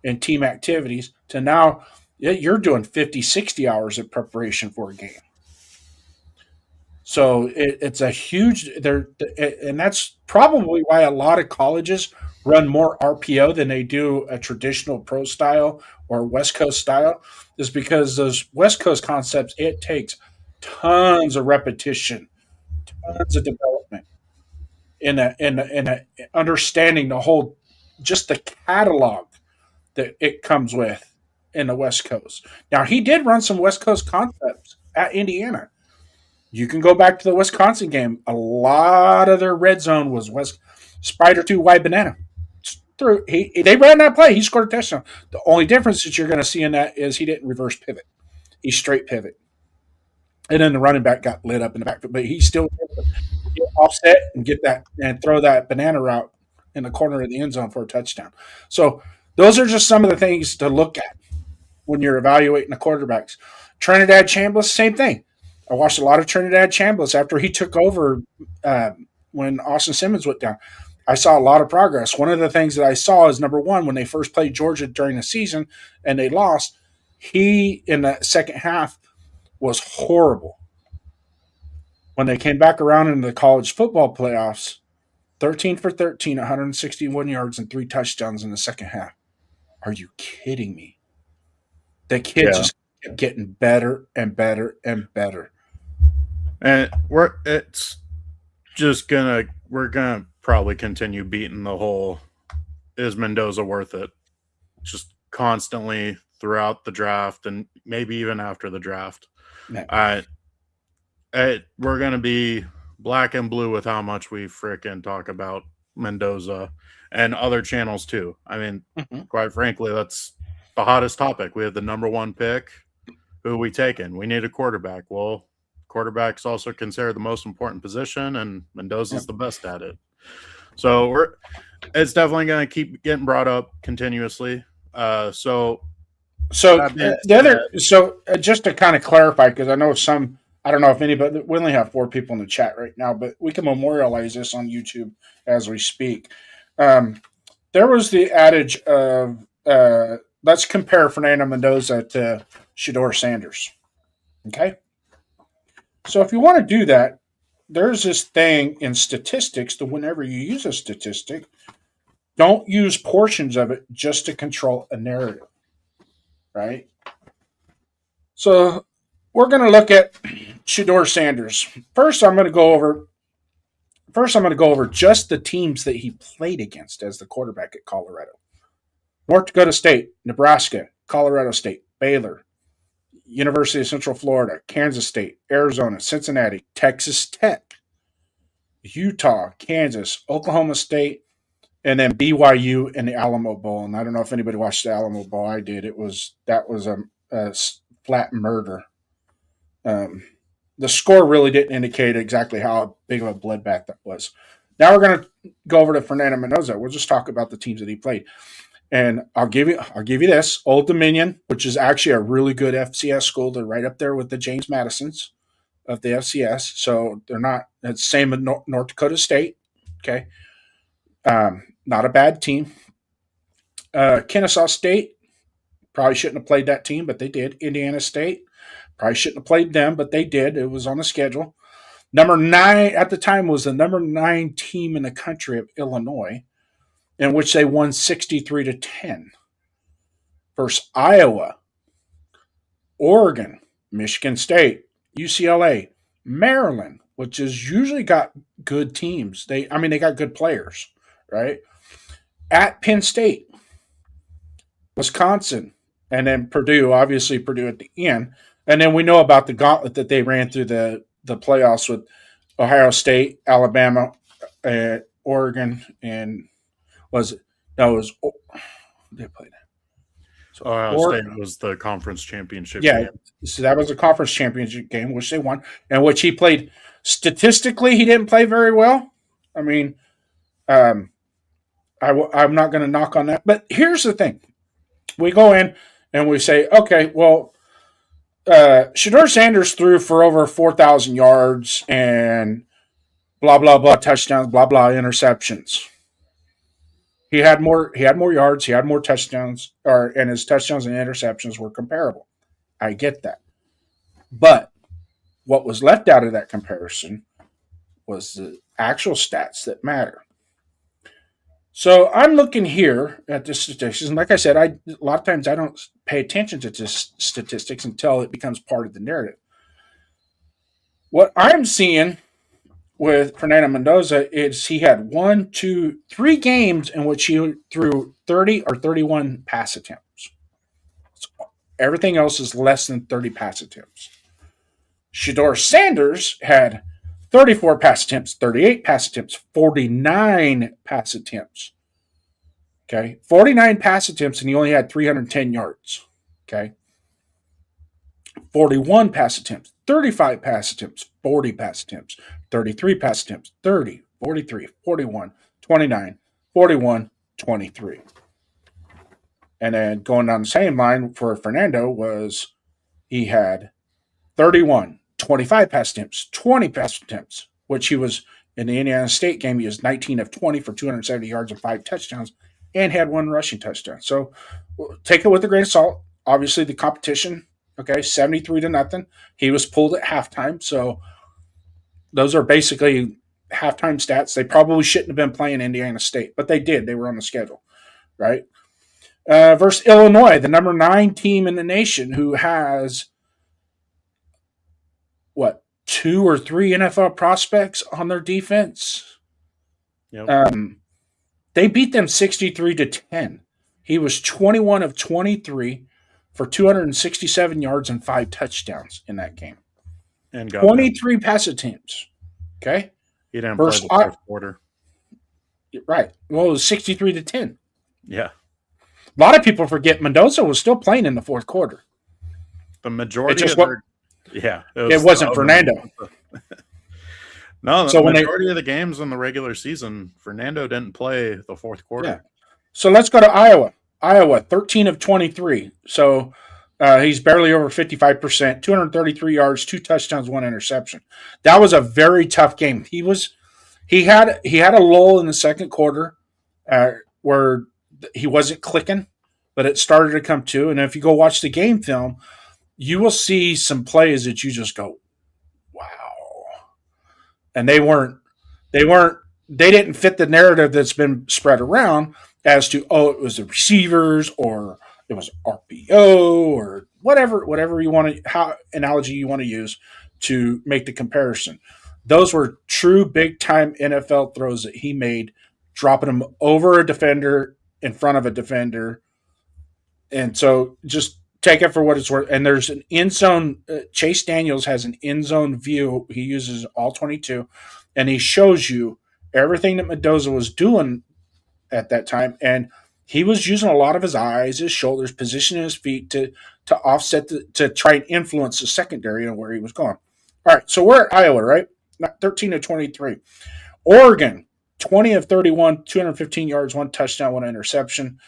in team activities to now you're doing 50, 60 hours of preparation for a game. So it's a huge there, and that's probably why a lot of colleges run more RPO than they do a traditional pro style or West Coast style, is because those West Coast concepts it takes tons of repetition, tons of development in a understanding the whole just the catalog that it comes with in the West Coast. Now he did run some West Coast concepts at Indiana. You can go back to the Wisconsin game. A lot of their red zone was West Spider 2 wide banana. They ran that play. He scored a touchdown. The only difference that you're going to see in that is he didn't reverse pivot. He straight pivot. And then the running back got lit up in the back. But he still get offset and get that and throw that banana route in the corner of the end zone for a touchdown. So those are just some of the things to look at when you're evaluating the quarterbacks. Trinidad Chambliss, same thing. I watched a lot of Trinidad Chambliss after he took over when Austin Simmons went down. I saw a lot of progress. One of the things that I saw is, number one, when they first played Georgia during the season and they lost, he, in the second half, was horrible. When they came back around in the college football playoffs, 13 for 13, 161 yards and 3 touchdowns in the second half. Are you kidding me? The kid just kept getting better and better and better. And we're gonna probably continue beating the whole is Mendoza worth it? Just constantly throughout the draft and maybe even after the draft. We're gonna be black and blue with how much we frickin' talk about Mendoza and other channels too. I mean, Mhm. quite frankly, that's the hottest topic. We have the number one pick. Who are we taking? We need a quarterback. Well, quarterback's also considered the most important position, and Mendoza's the best at it. So it's definitely going to keep getting brought up continuously. So that being said, Just to kind of clarify, because I know I don't know if anybody, we only have 4 people in the chat right now, but we can memorialize this on YouTube as we speak. There was the adage of, let's compare Fernando Mendoza to Shedeur Sanders. Okay? So if you want to do that, there's this thing in statistics that whenever you use a statistic, don't use portions of it just to control a narrative. Right? So we're going to look at Shedeur Sanders. First, I'm going to go over just the teams that he played against as the quarterback at Colorado. North Dakota State, Nebraska, Colorado State, Baylor, University of Central Florida, Kansas State, Arizona, Cincinnati, Texas Tech, Utah, Kansas, Oklahoma State, and then BYU and the Alamo Bowl. And I don't know if anybody watched the Alamo Bowl. I did. That was a flat murder. The score really didn't indicate exactly how big of a bloodbath that was. Now we're going to go over to Fernando Mendoza. We'll just talk about the teams that he played. And I'll give you this. Old Dominion, which is actually a really good FCS school. They're right up there with the James Madisons of the FCS. So they're not – it's the same with North Dakota State. Okay. Not a bad team. Kennesaw State, probably shouldn't have played that team, but they did. Indiana State, probably shouldn't have played them, but they did. It was on the schedule. Number 9 at the time was the number 9 team in the country of Illinois, in which they won 63-10. Versus Iowa, Oregon, Michigan State, UCLA, Maryland, which has usually got good teams. They got good players, right? At Penn State, Wisconsin, and then Purdue, obviously Purdue at the end. And then we know about the gauntlet that they ran through the playoffs with Ohio State, Alabama, Oregon, and they played. So Ohio State was the conference championship game. So that was a conference championship game, which they won, and which he played. Statistically, he didn't play very well. I mean, I'm not going to knock on that. But here's the thing. We go in and we say, okay, well, Shedeur Sanders threw for over 4,000 yards and blah, blah, blah, touchdowns, blah, blah, interceptions. He had more yards, he had more touchdowns, and his touchdowns and interceptions were comparable. I get that. But what was left out of that comparison was the actual stats that matter. So I'm looking here at the statistics, and like I said, a lot of times I don't pay attention to just statistics until it becomes part of the narrative. What I'm seeing with Fernando Mendoza is he had 3 games in which he threw 30 or 31 pass attempts. So everything else is less than 30 pass attempts. Shedeur Sanders had 34 pass attempts, 38 pass attempts, 49 pass attempts. Okay, 49 pass attempts, and he only had 310 yards. Okay, 41 pass attempts, 35 pass attempts, 40 pass attempts, 33 pass attempts, 30, 43, 41, 29, 41, 23. And then going down the same line for Fernando was he had 31, 25 pass attempts, 20 pass attempts, which he was in the Indiana State game. He was 19 of 20 for 270 yards and 5 touchdowns and had 1 rushing touchdown. So take it with a grain of salt. Obviously, the competition, okay, 73-0. He was pulled at halftime. So those are basically halftime stats. They probably shouldn't have been playing Indiana State, but they did. They were on the schedule, right? Versus Illinois, the number 9 team in the nation, who has 2 or 3 NFL prospects on their defense. Yep. They beat them 63-10. He was 21 of 23 for 267 yards and 5 touchdowns in that game. And got 23 pass attempts. Okay? He didn't play the first quarter. Right. Well, it was 63-10. Yeah. A lot of people forget Mendoza was still playing in the fourth quarter. The majority just of what- their, yeah. It wasn't Fernando. No, So the when they- majority of the games in the regular season, Fernando didn't play the fourth quarter. Yeah. So let's go to Iowa. Iowa, 13 of 23. So he's barely over 55%, 233 yards, 2 touchdowns, 1 interception. That was a very tough game. He had a lull in the second quarter where he wasn't clicking, but it started to come to. And if you go watch the game film, you will see some plays that you just go, wow. And they didn't fit the narrative that's been spread around as to, oh, it was the receivers or it was RPO or whatever you want to, how analogy you want to use to make the comparison. Those were true big time NFL throws that he made, dropping them over a defender in front of a defender. And so just take it for what it's worth. And there's an end zone. Chase Daniels has an end zone view. He uses all 22, and he shows you everything that Mendoza was doing at that time. And he was using a lot of his eyes, his shoulders, positioning his feet to offset, to try and influence the secondary and where he was going. All right, so we're at Iowa, right? 13 of 23. Oregon, 20 of 31, 215 yards, 1 touchdown, 1 interception.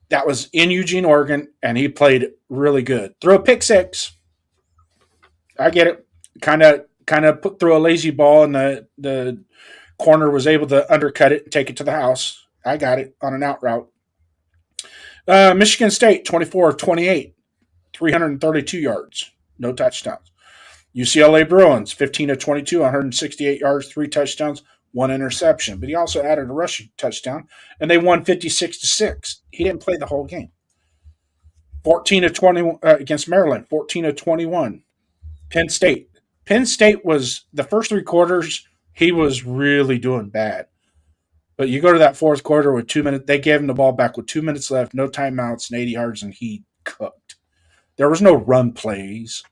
That was in Eugene, Oregon, and he played really good. Throw a pick 6. I get it. Kind of put through a lazy ball, and the corner was able to undercut it and take it to the house. I got it on an out route. Michigan State, 24 of 28, 332 yards, no touchdowns. UCLA Bruins, 15 of 22, 168 yards, 3 touchdowns, 1 interception. But he also added a rushing touchdown, and they won 56-6. He didn't play the whole game. 14 of 20 against Maryland, 14 of 21. Penn State. Penn State was, the first 3 quarters, he was really doing bad. But you go to that fourth quarter with 2 minutes, they gave him the ball back with 2 minutes left, no timeouts, and 80 yards, and he cooked. There was no run plays.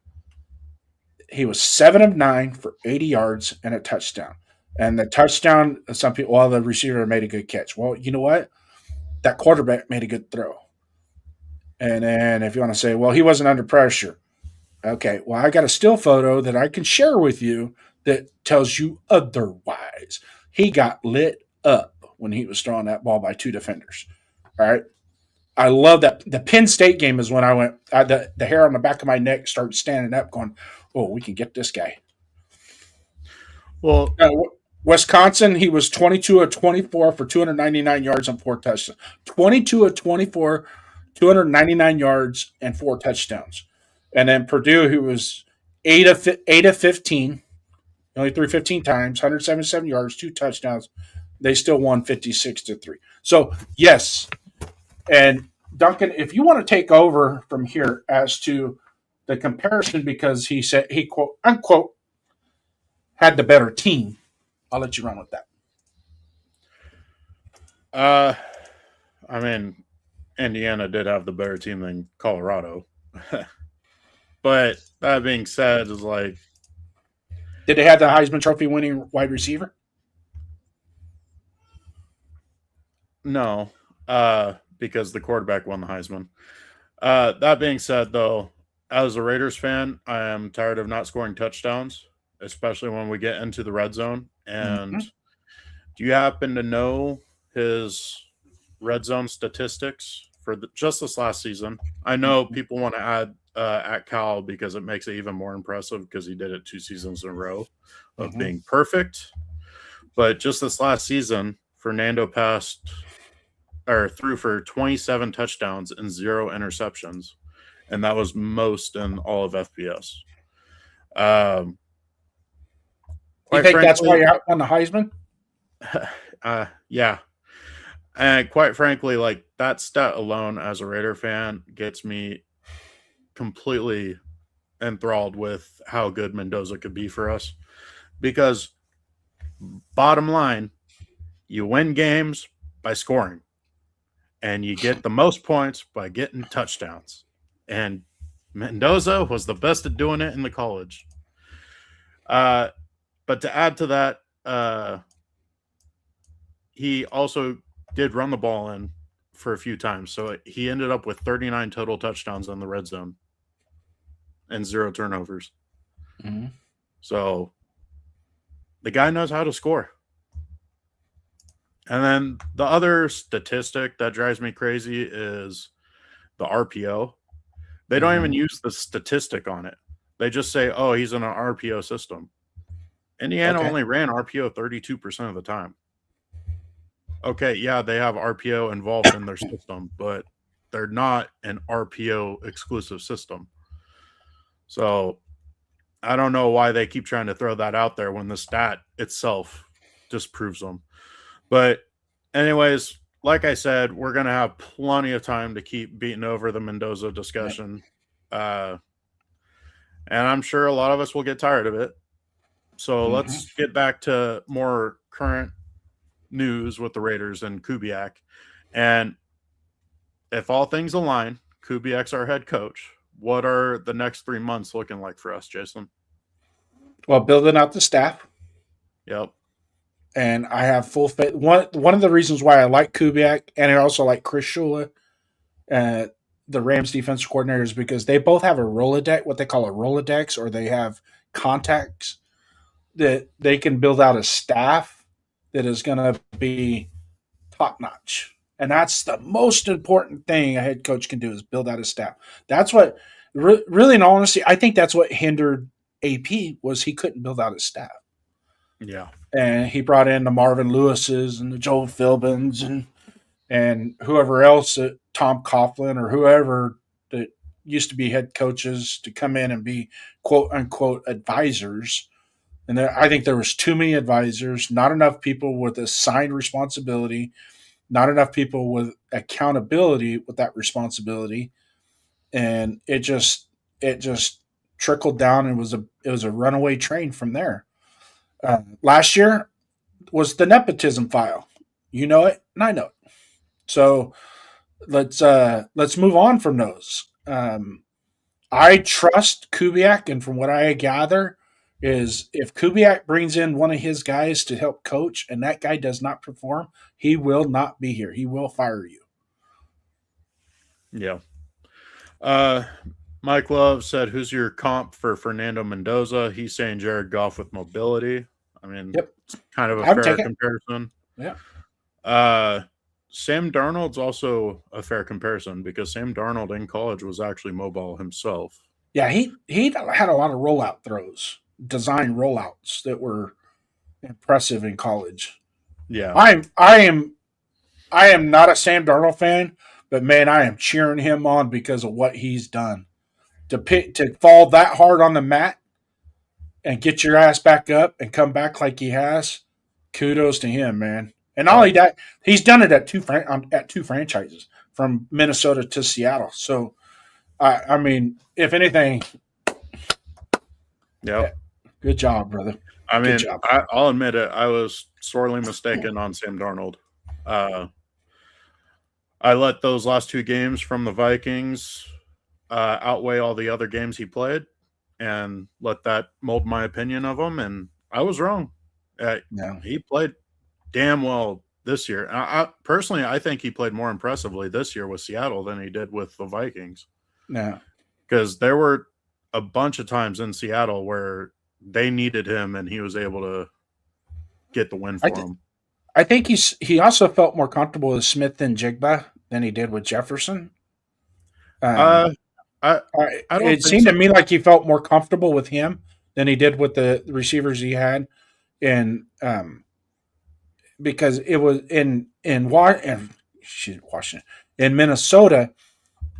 He was 7 of 9 for 80 yards and a touchdown. And the touchdown, some people, well, the receiver made a good catch. Well, you know what? That quarterback made a good throw. And then if you want to say, well, he wasn't under pressure. Okay, well, I got a still photo that I can share with you that tells you otherwise. He got lit up when he was throwing that ball by 2 defenders. All right. I love that. The Penn State game is when I went, the hair on the back of my neck started standing up going, oh, we can get this guy. Well, Wisconsin, he was 22 of 24 for 299 yards and 4 touchdowns. 22 of 24, 299 yards and 4 touchdowns. And then Purdue, who was 8 of 15, only threw 15 times, 177 yards, 2 touchdowns. They still won 56-3. So, yes. And Duncan, if you want to take over from here as to the comparison, because he said he, quote unquote, had the better team, I'll let you run with that. I mean, Indiana did have the better team than Colorado. But that being said, is like, did they have the Heisman Trophy winning wide receiver? No, because the quarterback won the Heisman. That being said, though, as a Raiders fan, I am tired of not scoring touchdowns, especially when we get into the red zone. And do you happen to know his red zone statistics for just this last season? I know people want to add at Cal because it makes it even more impressive because he did it 2 seasons in a row of being perfect. But just this last season, Fernando threw for 27 touchdowns and 0 interceptions, and that was most in all of FBS. You think that's why you're out on the Heisman? Yeah. And quite frankly, like, that stat alone as a Raider fan gets me completely enthralled with how good Mendoza could be for us. Because bottom line, you win games by scoring. And you get the most points by getting touchdowns. And Mendoza was the best at doing it in the college. But to add to that, he also did run the ball in for a few times. So he ended up with 39 total touchdowns in the red zone and 0 turnovers. Mhm. So the guy knows how to score. And then the other statistic that drives me crazy is the RPO. They don't even use the statistic on it. They just say, oh, he's in an RPO system. Indiana Okay. only ran RPO 32% of the time. Okay, yeah, they have RPO involved in their system, but they're not an RPO exclusive system. So I don't know why they keep trying to throw that out there when the stat itself disproves them. But anyways, like I said, we're going to have plenty of time to keep beating over the Mendoza discussion. And I'm sure a lot of us will get tired of it. So let's get back to more current news with the Raiders and Kubiak. And if all things align, Kubiak's our head coach. What are the next 3 months looking like for us, Jason? Well, building out the staff. Yep. And I have full faith. One of the reasons why I like Kubiak and I also like Chris Shula, the Rams defensive coordinator, is because they both have a Rolodex, what they call a Rolodex, or they have contacts that they can build out a staff that is going to be top notch. And that's the most important thing a head coach can do is build out a staff. That's what, really, in all honesty, I think that's what hindered AP was he couldn't build out his staff. Yeah. And he brought in the Marvin Lewises and the Joel Philbins and whoever else, Tom Coughlin or whoever that used to be head coaches to come in and be quote unquote advisors. And I think there was too many advisors, not enough people with assigned responsibility, not enough people with accountability with that responsibility. And it just trickled down and it was a runaway train from there. Last year was the nepotism file. You know it, and I know it. So let's move on from those. I trust Kubiak, and from what I gather, is if Kubiak brings in one of his guys to help coach, and that guy does not perform, he will not be here. He will fire you. Yeah. Mike Love said, who's your comp for Fernando Mendoza? He's saying Jared Goff with mobility. I mean, Yep. it's kind of a I'd fair take it. comparison. Yeah. Sam Darnold's also a fair comparison because Sam Darnold in college was actually mobile himself. Yeah, he had a lot of rollout throws, design rollouts that were impressive in college. Yeah. I am not a Sam Darnold fan, but man, I am cheering him on because of what he's done. To fall that hard on the mat and get your ass back up and come back like he has, kudos to him, man. And not only that, he's done it at two franchises, from Minnesota to Seattle. So, I mean, if anything, Yeah. good job, brother. I mean, job. I'll admit it. I was sorely mistaken on Sam Darnold. I let those last 2 games from the Vikings outweigh all the other games he played and let that mold my opinion of him. And I was wrong. Yeah. He played damn well this year. I personally, I think he played more impressively this year with Seattle than he did with the Vikings. Yeah. Because there were a bunch of times in Seattle where they needed him and he was able to get the win for them. I think he also felt more comfortable with Smith and Jigba than he did with Jefferson. It seemed to me like he felt more comfortable with him than he did with the receivers he had, and because it was in Washington, in Minnesota,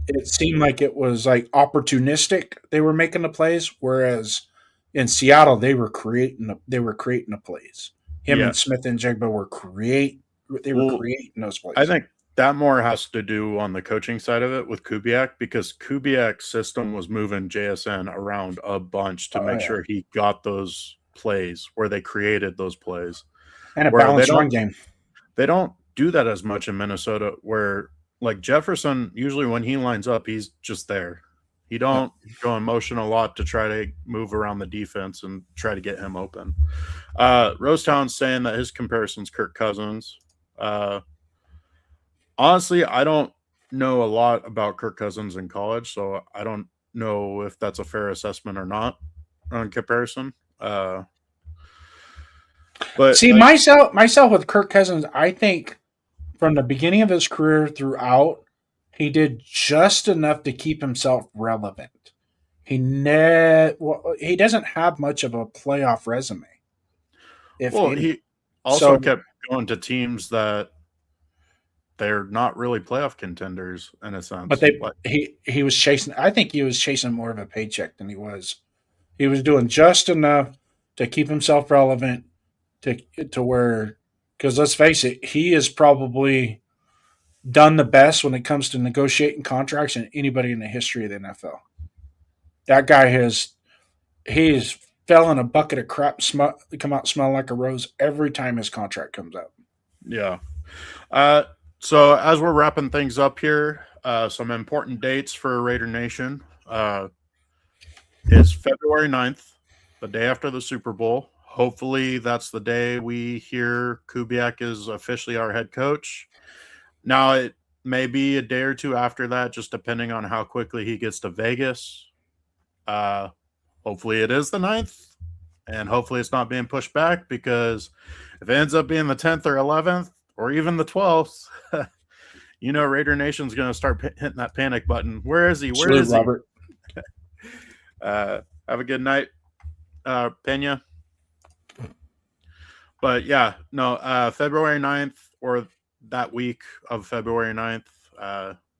it seemed like it was like opportunistic. They were making the plays, whereas in Seattle they were creating the plays. Him and Smith and Jigba were creating those plays. I think that more has to do on the coaching side of it with Kubiak, because Kubiak's system was moving JSN around a bunch to make sure he got those plays where they created those plays. And a balanced run game. They don't do that as much in Minnesota, where like Jefferson, usually when he lines up, he's just there. He don't go in motion a lot to try to move around the defense and try to get him open. Rosetown's saying that his comparison's Kirk Cousins. Honestly, I don't know a lot about Kirk Cousins in college, so I don't know if that's a fair assessment or not on comparison. But See, myself with Kirk Cousins, I think from the beginning of his career throughout, he did just enough to keep himself relevant. He doesn't have much of a playoff resume. If well, any. he also So, kept going to teams that they're not really playoff contenders in a sense. but he was chasing. I think he was chasing more of a paycheck than he was. He was doing just enough to keep himself relevant to where, because let's face it, he has probably done the best when it comes to negotiating contracts than anybody in the history of the NFL. That guy he's fell in a bucket of crap, come out smelling like a rose every time his contract comes up. Yeah. So as we're wrapping things up here, some important dates for Raider Nation is February 9th, the day after the Super Bowl. Hopefully that's the day we hear Kubiak is officially our head coach. Now, it may be a day or two after that, just depending on how quickly he gets to Vegas. Hopefully it is the 9th, and hopefully it's not being pushed back, because if it ends up being the 10th or 11th or even the 12th, Raider Nation's going to start hitting that panic button. Where is he? Where is he? Robert. Have a good night, Pena. But yeah, no, February 9th or that week of February 9th,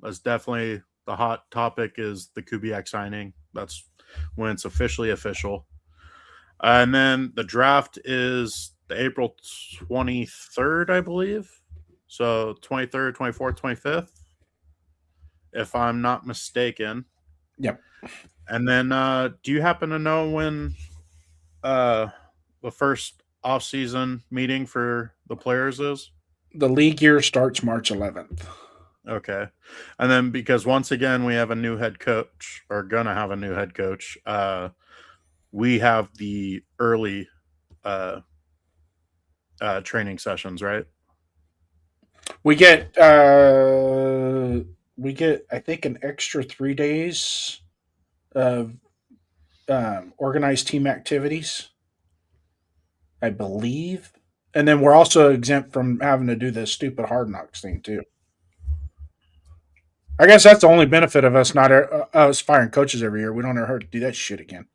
that's definitely the hot topic, is the Kubiak signing. That's when it's officially official. And then the draft is the April 23rd, I believe. So 23rd, 24th, 25th, if I'm not mistaken. Yep. And then do you happen to know when the first off-season meeting for the players is? The league year starts March 11th. Okay. And then, because once again we have a new head coach, or gonna have a new head coach, we have the early training sessions, right? We get I think an extra 3 days of organized team activities, I believe. And then we're also exempt from having to do this stupid Hard Knocks thing too. I guess that's the only benefit of us not us firing coaches every year. We don't ever have to do that shit again.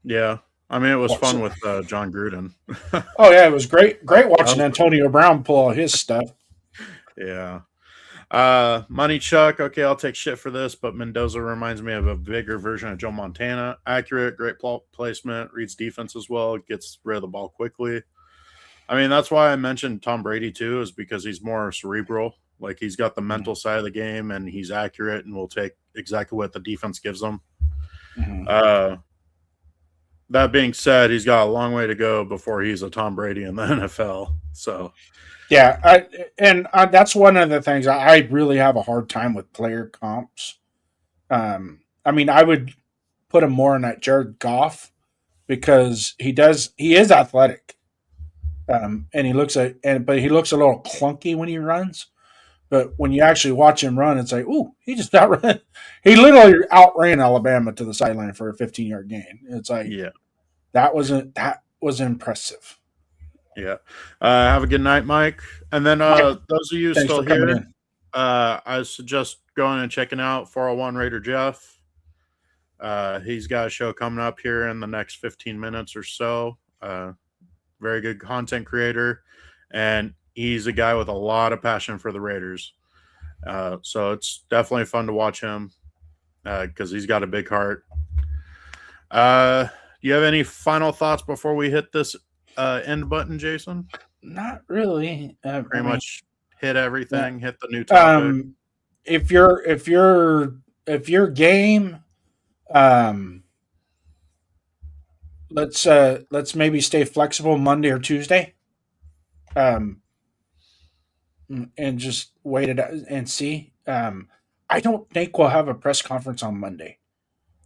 Yeah. I mean, it was fun with John Gruden. Oh yeah, it was great watching Antonio Brown pull all his stuff. Yeah. Money Chuck, okay, I'll take shit for this, but Mendoza reminds me of a bigger version of Joe Montana. Accurate, great placement, reads defense as well, gets rid of the ball quickly. I mean, that's why I mentioned Tom Brady too, is because he's more cerebral. Like, he's got the mental side of the game, and he's accurate and will take exactly what the defense gives him. Mm-hmm. That being said, he's got a long way to go before he's a Tom Brady in the NFL. So, yeah, that's one of the things I really have a hard time with player comps. I mean, I would put him more in that Jared Goff, because he is athletic, and he looks but he looks a little clunky when he runs. But when you actually watch him run, it's like, ooh, he just outran. He literally outran Alabama to the sideline for a 15-yard gain. It's like, yeah, that was impressive. Yeah. Have a good night, Mike. And then those of you still here, I suggest going and checking out 401 Raider Jeff. He's got a show coming up here in the next 15 minutes or so. Very good content creator, and he's a guy with a lot of passion for the Raiders. So it's definitely fun to watch him, because he's got a big heart. Do you have any final thoughts before we hit this end button, Jason? Not really. Pretty much hit everything. Hit the new topic. If you're game, let's maybe stay flexible Monday or Tuesday, and just wait it out and see. I don't think we'll have a press conference on Monday.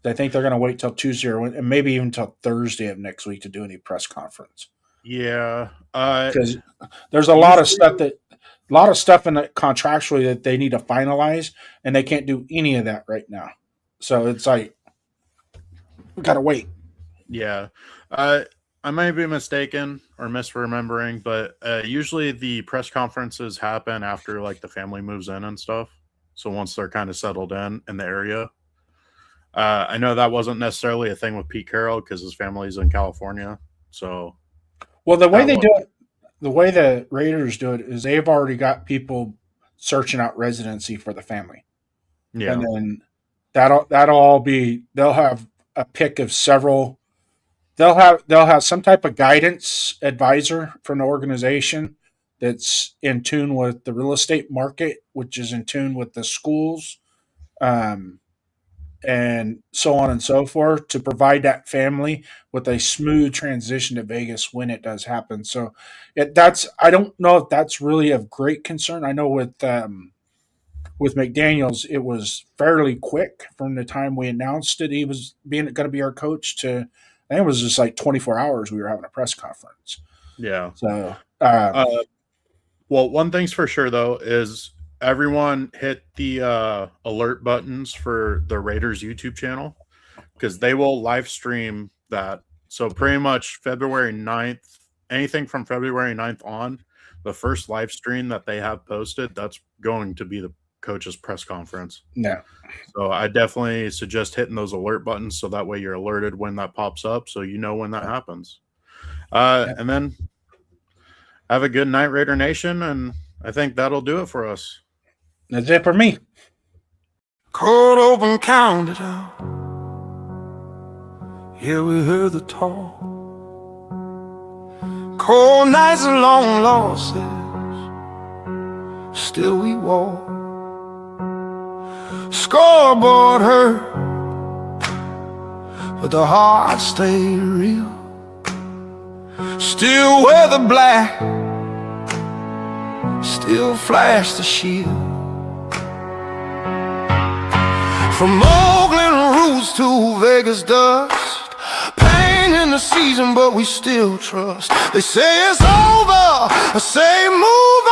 I think they're going to wait till Tuesday and maybe even till Thursday of next week to do any press conference. Yeah, because there's a lot of stuff a lot of stuff in it contractually that they need to finalize, and they can't do any of that right now. So it's like we gotta wait. Yeah. I might be mistaken or misremembering, but usually the press conferences happen after like the family moves in and stuff. So once they're kind of settled in the area. I know that wasn't necessarily a thing with Pete Carroll because his family's in California. So Well, the way that they was- do it, the way the Raiders do it is they've already got people searching out residency for the family. yeah. And then that'll all be, they'll have a pick of several. They'll have some type of guidance advisor from the organization that's in tune with the real estate market, which is in tune with the schools, and so on and so forth, to provide that family with a smooth transition to Vegas when it does happen. So that's, I don't know if that's really of great concern. I know with McDaniels, it was fairly quick from the time we announced it. He was going to be our coach to, I think it was just like 24 hours we were having a press conference. Yeah. So, Well, one thing's for sure though is everyone hit the alert buttons for the Raiders YouTube channel because they will live stream that. So pretty much February 9th, anything from February 9th on, the first live stream that they have posted, that's going to be the coach's press conference. no. So I definitely suggest hitting those alert buttons so that way you're alerted when that pops up so you know when that happens. And then have a good night, Raider Nation, and I think that'll do it for us. That's it for me. Cold open, counted out. Yeah, we heard the talk. Cold nights and long losses. Still we walk. Scoreboard hurt, but the heart stayed real. Still wear the black, still flash the shield. From Oakland roots to Vegas dust, pain in the season, but we still trust. They say it's over, I say move